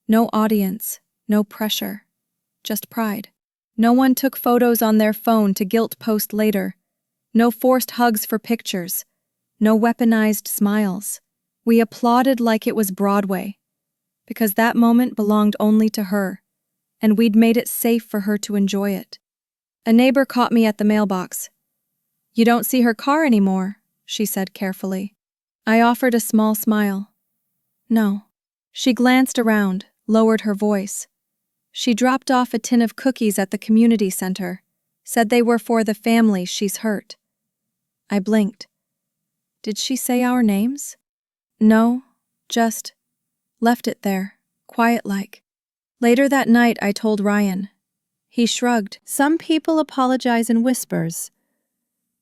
No audience, no pressure, just pride. No one took photos on their phone to guilt post later. No forced hugs for pictures. No weaponized smiles. We applauded like it was Broadway, because that moment belonged only to her, and we'd made it safe for her to enjoy it. A neighbor caught me at the mailbox. "You don't see her car anymore," she said carefully. I offered a small smile. "No." She glanced around, lowered her voice. She dropped off a tin of cookies at the community center, said they were for the family she's hurt. I blinked. Did she say our names? No, just left it there, quiet-like. Later that night I told Ryan. He shrugged. "Some people apologize in whispers."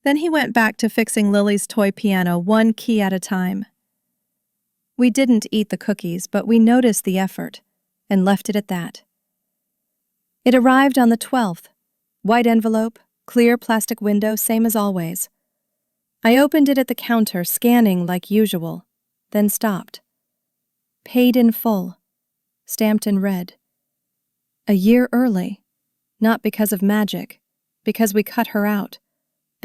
Then he went back to fixing Lily's toy piano one key at a time. We didn't eat the cookies, but we noticed the effort, and left it at that. It arrived on the 12th. White envelope, clear plastic window, same as always. I opened it at the counter, scanning like usual, then stopped. Paid in full, stamped in red. A year early, not because of magic, because we cut her out.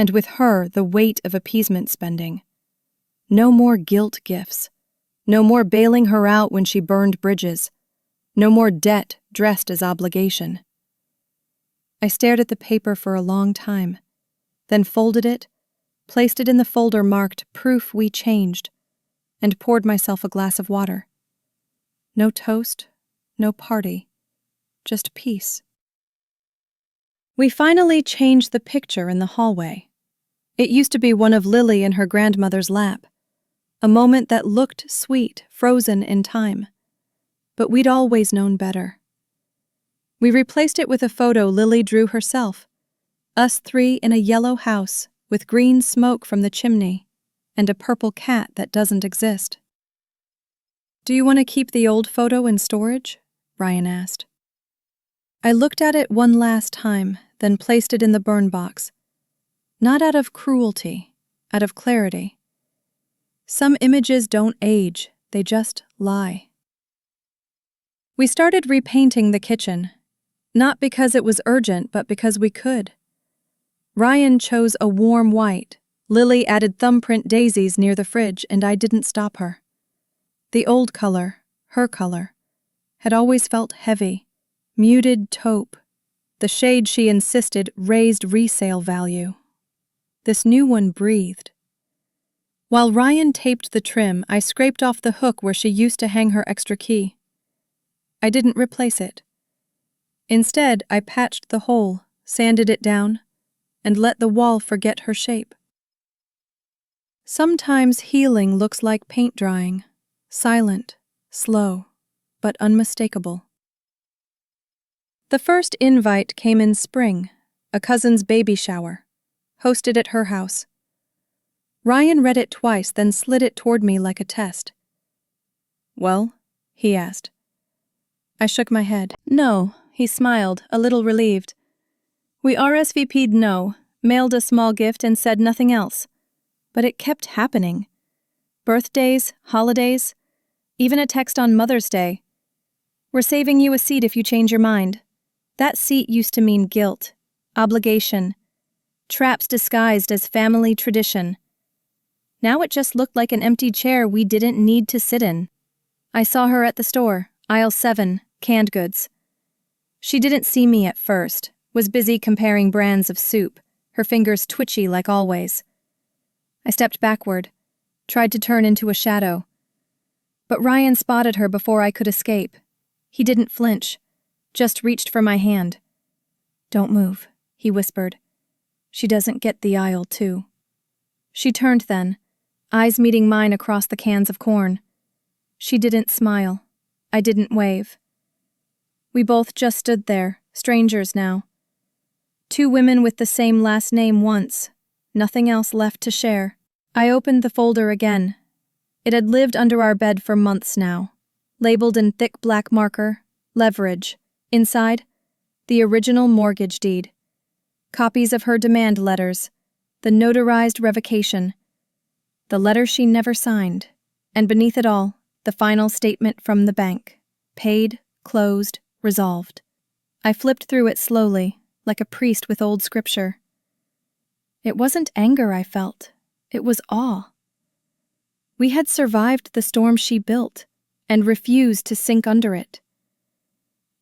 and with her the weight of appeasement spending. No more guilt gifts. No more bailing her out when she burned bridges. No more debt dressed as obligation. I stared at the paper for a long time, then folded it, placed it in the folder marked "Proof We Changed," and poured myself a glass of water. No toast, no party, just peace. We finally changed the picture in the hallway. It used to be one of Lily in her grandmother's lap, a moment that looked sweet, frozen in time. But we'd always known better. We replaced it with a photo Lily drew herself, us three in a yellow house with green smoke from the chimney and a purple cat that doesn't exist. "Do you want to keep the old photo in storage?" Ryan asked. I looked at it one last time, then placed it in the burn box. Not out of cruelty, out of clarity. Some images don't age, they just lie. We started repainting the kitchen, not because it was urgent, but because we could. Ryan chose a warm white. Lily added thumbprint daisies near the fridge, and I didn't stop her. The old color, her color, had always felt heavy, muted taupe. The shade she insisted raised resale value. This new one breathed. While Ryan taped the trim, I scraped off the hook where she used to hang her extra key. I didn't replace it. Instead, I patched the hole, sanded it down, and let the wall forget her shape. Sometimes healing looks like paint drying, silent, slow, but unmistakable. The first invite came in spring, a cousin's baby shower, hosted at her house. Ryan read it twice, then slid it toward me like a test. "Well?" he asked. I shook my head. "No," he smiled, a little relieved. "We RSVP'd no, mailed a small gift and said nothing else. But it kept happening. Birthdays, holidays, even a text on Mother's Day. We're saving you a seat if you change your mind." That seat used to mean guilt, obligation, traps disguised as family tradition. Now it just looked like an empty chair we didn't need to sit in. I saw her at the store, aisle 7, canned goods. She didn't see me at first, was busy comparing brands of soup, her fingers twitchy like always. I stepped backward, tried to turn into a shadow. But Ryan spotted her before I could escape. He didn't flinch, just reached for my hand. "Don't move," he whispered. "She doesn't get the aisle, too." She turned then, eyes meeting mine across the cans of corn. She didn't smile. I didn't wave. We both just stood there, strangers now. Two women with the same last name once, nothing else left to share. I opened the folder again. It had lived under our bed for months now, labeled in thick black marker, leverage. Inside, the original mortgage deed. Copies of her demand letters, the notarized revocation, the letter she never signed, and beneath it all, the final statement from the bank. Paid, closed, resolved. I flipped through it slowly, like a priest with old scripture. It wasn't anger I felt, it was awe. We had survived the storm she built, and refused to sink under it.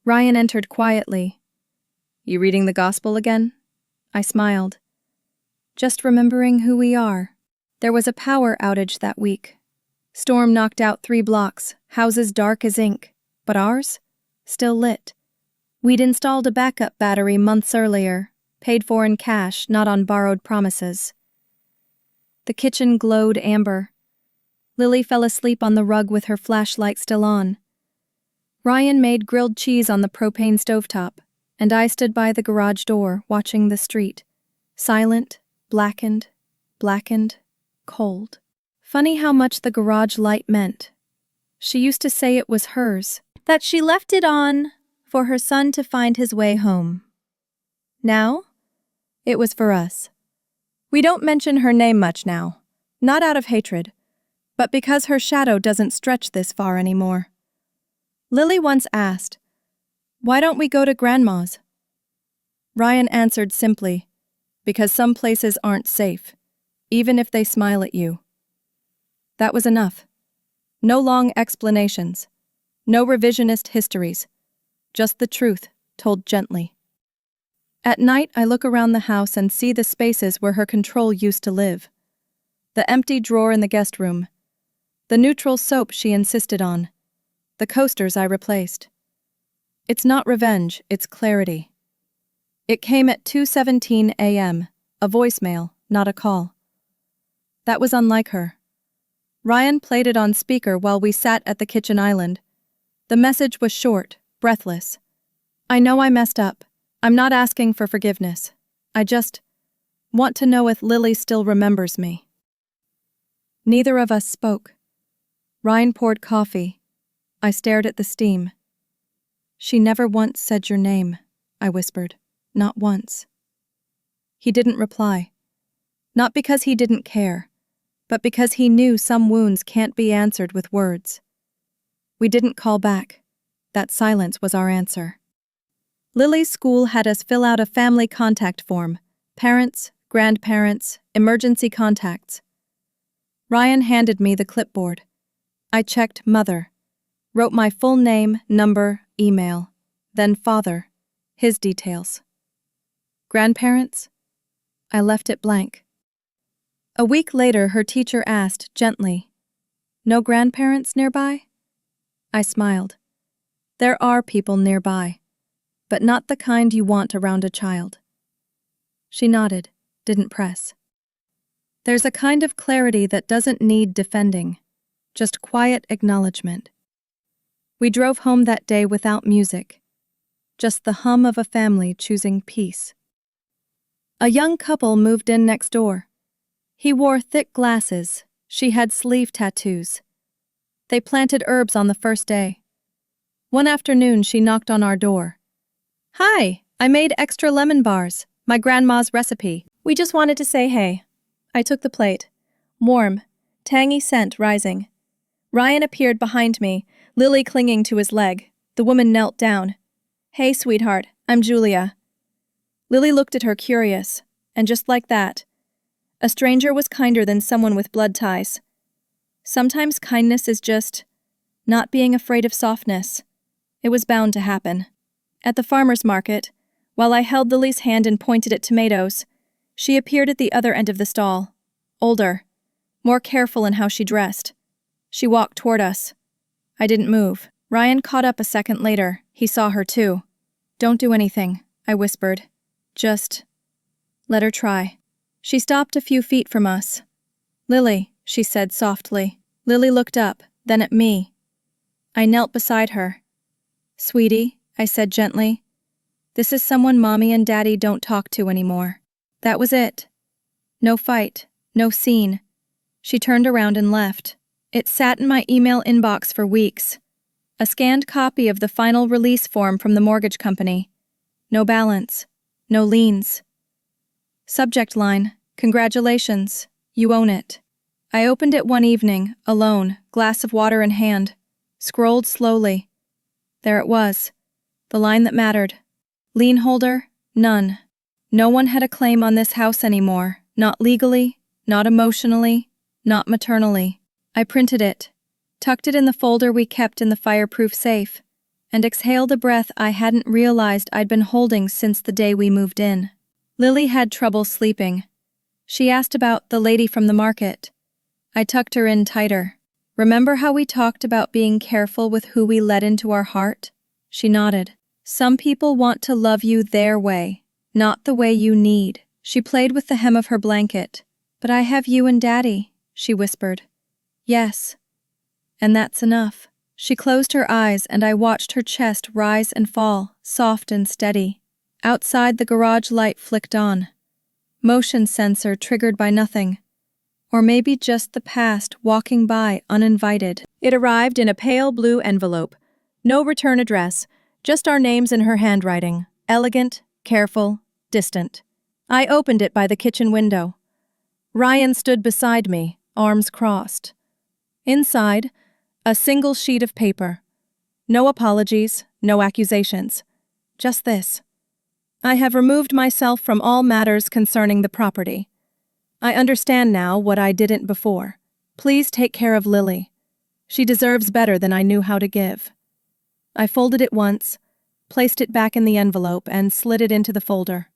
Ryan entered quietly. "You reading the gospel again?" I smiled. "Just remembering who we are." There was a power outage that week. Storm knocked out 3 blocks, houses dark as ink, but ours? Still lit. We'd installed a backup battery months earlier, paid for in cash, not on borrowed promises. The kitchen glowed amber. Lily fell asleep on the rug with her flashlight still on. Ryan made grilled cheese on the propane stovetop, and I stood by the garage door, watching the street. Silent, blackened, cold. Funny how much the garage light meant. She used to say it was hers, that she left it on for her son to find his way home. Now, it was for us. We don't mention her name much now, not out of hatred, but because her shadow doesn't stretch this far anymore. Lily once asked, "Why don't we go to Grandma's?" Ryan answered simply, because some places aren't safe, even if they smile at you. That was enough. No long explanations. No revisionist histories. Just the truth, told gently. At night, I look around the house and see the spaces where her control used to live. The empty drawer in the guest room. The neutral soap she insisted on. The coasters I replaced. It's not revenge, it's clarity. It came at 2:17 a.m., a voicemail, not a call. That was unlike her. Ryan played it on speaker while we sat at the kitchen island. The message was short, breathless. I know I messed up. I'm not asking for forgiveness. I just want to know if Lily still remembers me. Neither of us spoke. Ryan poured coffee. I stared at the steam. She never once said your name, I whispered. Not once. He didn't reply. Not because he didn't care, but because he knew some wounds can't be answered with words. We didn't call back. That silence was our answer. Lily's school had us fill out a family contact form. Parents, grandparents, emergency contacts. Ryan handed me the clipboard. I checked mother. Wrote my full name, number, email. Then father. His details. Grandparents? I left it blank. A week later, her teacher asked gently, "No grandparents nearby?" I smiled. There are people nearby, but not the kind you want around a child. She nodded, didn't press. There's a kind of clarity that doesn't need defending, just quiet acknowledgement. We drove home that day without music, just the hum of a family choosing peace. A young couple moved in next door. He wore thick glasses, she had sleeve tattoos. They planted herbs on the first day. One afternoon she knocked on our door. "Hi, I made extra lemon bars, my grandma's recipe. We just wanted to say hey." I took the plate. Warm, tangy scent rising. Ryan appeared behind me, Lily clinging to his leg. The woman knelt down. "Hey, sweetheart, I'm Julia." Lily looked at her curious, and just like that, a stranger was kinder than someone with blood ties. Sometimes kindness is just not being afraid of softness. It was bound to happen. At the farmer's market, while I held Lily's hand and pointed at tomatoes, she appeared at the other end of the stall. Older, more careful in how she dressed. She walked toward us. I didn't move. Ryan caught up a second later. He saw her too. "Don't do anything," I whispered. "Just let her try." She stopped a few feet from us. "Lily," she said softly. Lily looked up, then at me. I knelt beside her. "Sweetie," I said gently, "this is someone Mommy and Daddy don't talk to anymore." That was it. No fight, no scene. She turned around and left. It sat in my email inbox for weeks. A scanned copy of the final release form from the mortgage company. No balance. No liens. Subject line, "Congratulations, you own it." I opened it one evening, alone, glass of water in hand. Scrolled slowly. There it was. The line that mattered. Lien holder, none. No one had a claim on this house anymore. Not legally, not emotionally, not maternally. I printed it, tucked it in the folder we kept in the fireproof safe, and exhaled a breath I hadn't realized I'd been holding since the day we moved in. Lily had trouble sleeping. She asked about the lady from the market. I tucked her in tighter. "Remember how we talked about being careful with who we let into our heart?" She nodded. "Some people want to love you their way, not the way you need." She played with the hem of her blanket. "But I have you and Daddy," she whispered. "Yes. And that's enough." She closed her eyes and I watched her chest rise and fall, soft and steady. Outside, the garage light flicked on. Motion sensor triggered by nothing. Or maybe just the past walking by uninvited. It arrived in a pale blue envelope. No return address, just our names in her handwriting. Elegant, careful, distant. I opened it by the kitchen window. Ryan stood beside me, arms crossed. Inside, a single sheet of paper. No apologies, no accusations. Just this. I have removed myself from all matters concerning the property. I understand now what I didn't before. Please take care of Lily. She deserves better than I knew how to give. I folded it once, placed it back in the envelope, and slid it into the folder.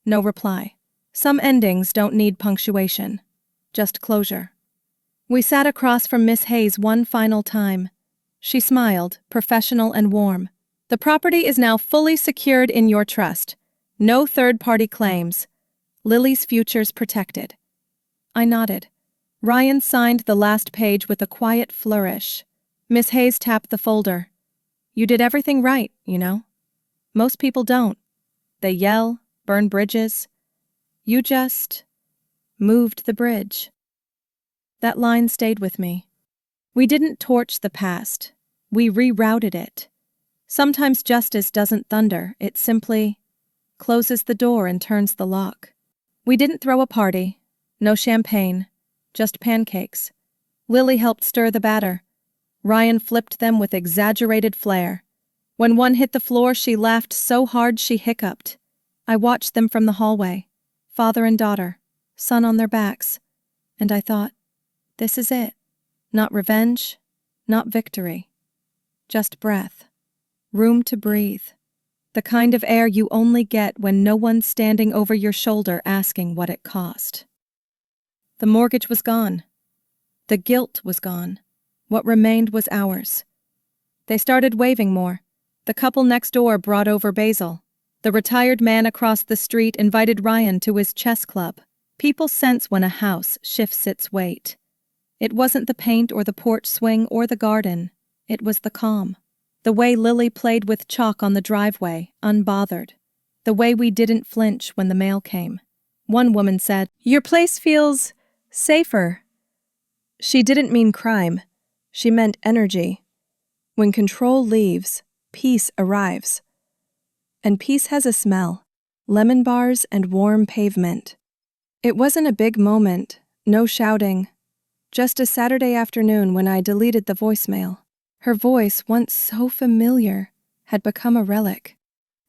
No reply. Some endings don't need punctuation, just closure. We sat across from Miss Hayes one final time. She smiled, professional and warm. The property is now fully secured in your trust. No third-party claims. Lily's future's protected. I nodded. Ryan signed the last page with a quiet flourish. Miss Hayes tapped the folder. You did everything right, you know. Most people don't. They yell, burn bridges. You just moved the bridge. That line stayed with me. We didn't torch the past. We rerouted it. Sometimes justice doesn't thunder, it simply closes the door and turns the lock. We didn't throw a party. No champagne. Just pancakes. Lily helped stir the batter. Ryan flipped them with exaggerated flair. When one hit the floor, she laughed so hard she hiccuped. I watched them from the hallway. Father and daughter, son on their backs. And I thought, this is it. Not revenge, not victory. Just breath. Room to breathe. The kind of air you only get when no one's standing over your shoulder asking what it cost. The mortgage was gone. The guilt was gone. What remained was ours. They started waving more. The couple next door brought over Basil. The retired man across the street invited Ryan to his chess club. People sense when a house shifts its weight. It wasn't the paint or the porch swing or the garden. It was the calm. The way Lily played with chalk on the driveway, unbothered. The way we didn't flinch when the mail came. One woman said, "Your place feels safer." She didn't mean crime. She meant energy. When control leaves, peace arrives. And peace has a smell. Lemon bars and warm pavement. It wasn't a big moment, no shouting. Just a Saturday afternoon when I deleted the voicemail. Her voice, once so familiar, had become a relic.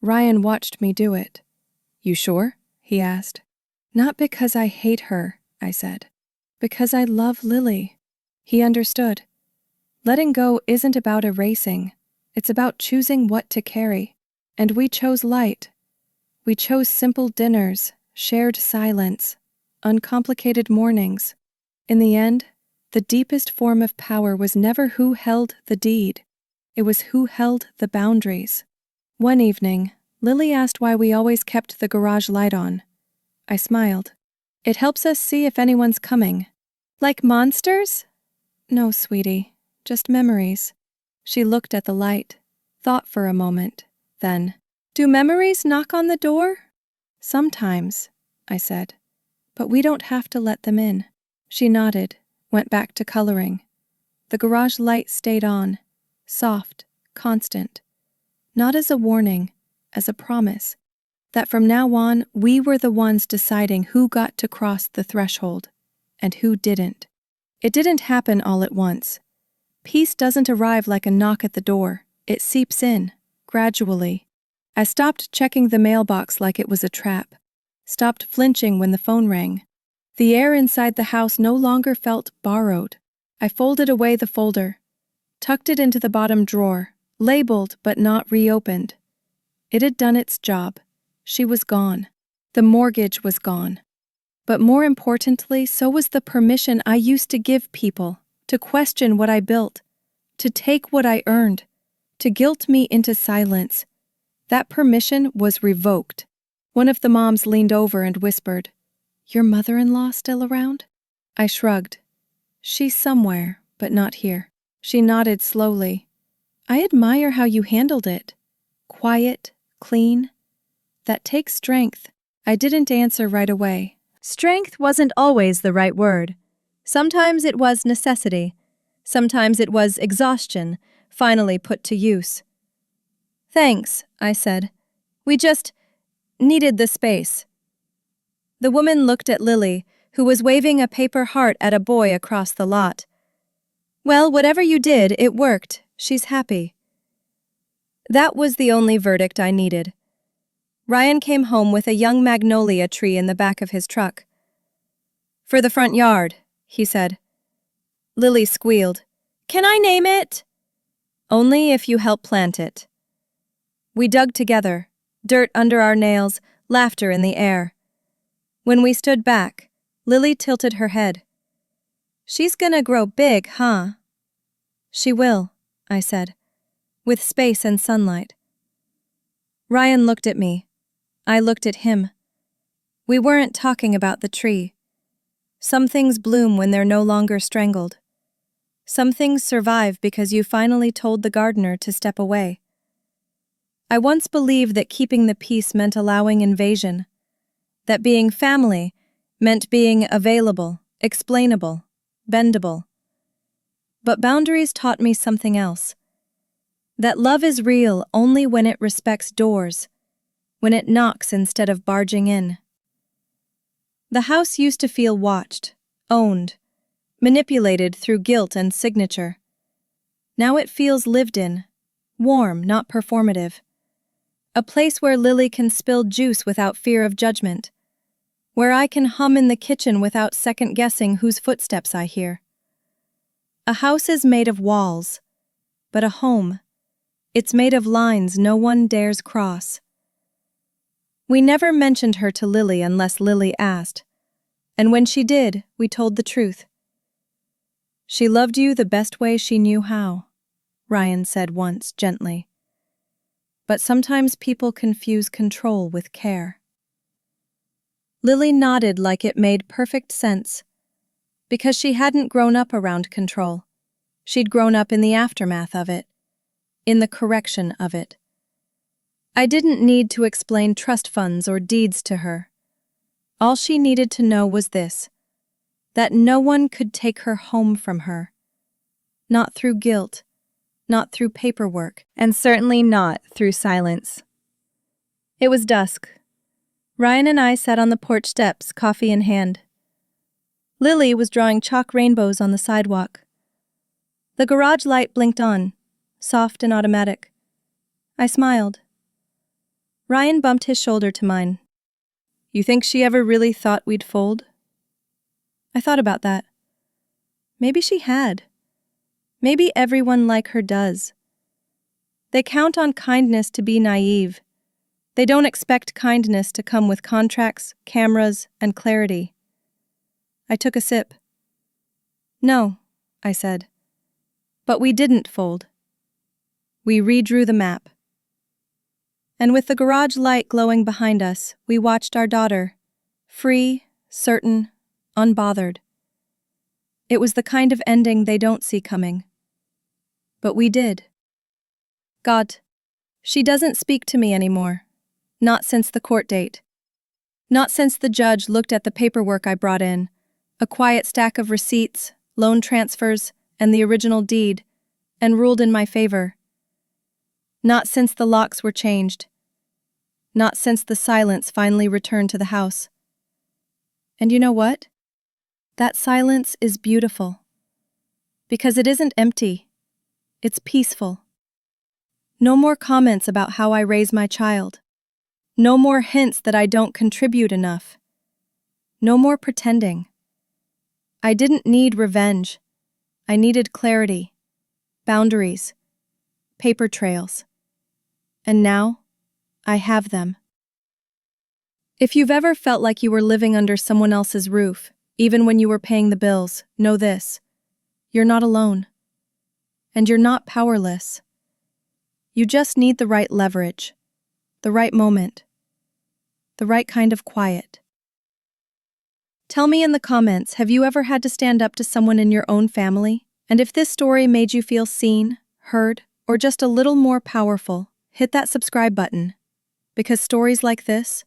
Ryan watched me do it. "You sure?" he asked. "Not because I hate her," I said. "Because I love Lily." He understood. Letting go isn't about erasing. It's about choosing what to carry. And we chose light. We chose simple dinners, shared silence, uncomplicated mornings. In the end, the deepest form of power was never who held the deed. It was who held the boundaries. One evening, Lily asked why we always kept the garage light on. I smiled. "It helps us see if anyone's coming." "Like monsters?" "No, sweetie, just memories." She looked at the light, thought for a moment, then, "Do memories knock on the door?" "Sometimes," I said, "but we don't have to let them in." She nodded, went back to coloring. The garage light stayed on, soft, constant. Not as a warning, as a promise, that from now on we were the ones deciding who got to cross the threshold, and who didn't. It didn't happen all at once. Peace doesn't arrive like a knock at the door. It seeps in, gradually. I stopped checking the mailbox like it was a trap, stopped flinching when the phone rang. The air inside the house no longer felt borrowed. I folded away the folder, tucked it into the bottom drawer, labeled but not reopened. It had done its job. She was gone. The mortgage was gone. But more importantly, so was the permission I used to give people to question what I built, to take what I earned, to guilt me into silence. That permission was revoked. One of the moms leaned over and whispered, "Your mother-in-law still around?" I shrugged. "She's somewhere, but not here." She nodded slowly. "I admire how you handled it. Quiet, clean. That takes strength." I didn't answer right away. Strength wasn't always the right word. Sometimes it was necessity. Sometimes it was exhaustion, finally put to use. "Thanks," I said. "We just needed the space." The woman looked at Lily, who was waving a paper heart at a boy across the lot. "Well, whatever you did, it worked. She's happy." That was the only verdict I needed. Ryan came home with a young magnolia tree in the back of his truck. "For the front yard," he said. Lily squealed. "Can I name it?" "Only if you help plant it." We dug together, dirt under our nails, laughter in the air. When we stood back, Lily tilted her head. "She's gonna grow big, huh?" "She will," I said, "with space and sunlight." Ryan looked at me. I looked at him. We weren't talking about the tree. Some things bloom when they're no longer strangled. Some things survive because you finally told the gardener to step away. I once believed that keeping the peace meant allowing invasion, that being family meant being available, explainable, bendable. But boundaries taught me something else. That love is real only when it respects doors, when it knocks instead of barging in. The house used to feel watched, owned, manipulated through guilt and signature. Now it feels lived in, warm, not performative. A place where Lily can spill juice without fear of judgment, where I can hum in the kitchen without second-guessing whose footsteps I hear. A house is made of walls, but a home, it's made of lines no one dares cross. We never mentioned her to Lily unless Lily asked, and when she did, we told the truth. "She loved you the best way she knew how," Ryan said once, gently. "But sometimes people confuse control with care." Lily nodded like it made perfect sense. Because she hadn't grown up around control. She'd grown up in the aftermath of it, in the correction of it. I didn't need to explain trust funds or deeds to her. All she needed to know was this: that no one could take her home from her. Not through guilt, not through paperwork, and certainly not through silence. It was dusk. Ryan and I sat on the porch steps, coffee in hand. Lily was drawing chalk rainbows on the sidewalk. The garage light blinked on, soft and automatic. I smiled. Ryan bumped his shoulder to mine. "You think she ever really thought we'd fold?" I thought about that. Maybe she had. Maybe everyone like her does. They count on kindness to be naive. They don't expect kindness to come with contracts, cameras, and clarity. I took a sip. "No," I said. "But we didn't fold. We redrew the map." And with the garage light glowing behind us, we watched our daughter, free, certain, unbothered. It was the kind of ending they don't see coming. But we did. God, she doesn't speak to me anymore. Not since the court date. Not since the judge looked at the paperwork I brought in, a quiet stack of receipts, loan transfers, and the original deed, and ruled in my favor. Not since the locks were changed. Not since the silence finally returned to the house. And you know what? That silence is beautiful. Because it isn't empty. It's peaceful. No more comments about how I raise my child. No more hints that I don't contribute enough. No more pretending. I didn't need revenge. I needed clarity, boundaries, paper trails. And now, I have them. If you've ever felt like you were living under someone else's roof, even when you were paying the bills, know this: you're not alone. And you're not powerless. You just need the right leverage, the right moment, the right kind of quiet. Tell me in the comments, have you ever had to stand up to someone in your own family? And if this story made you feel seen, heard, or just a little more powerful, hit that subscribe button. Because stories like this,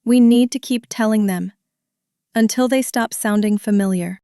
we need to keep telling them until they stop sounding familiar.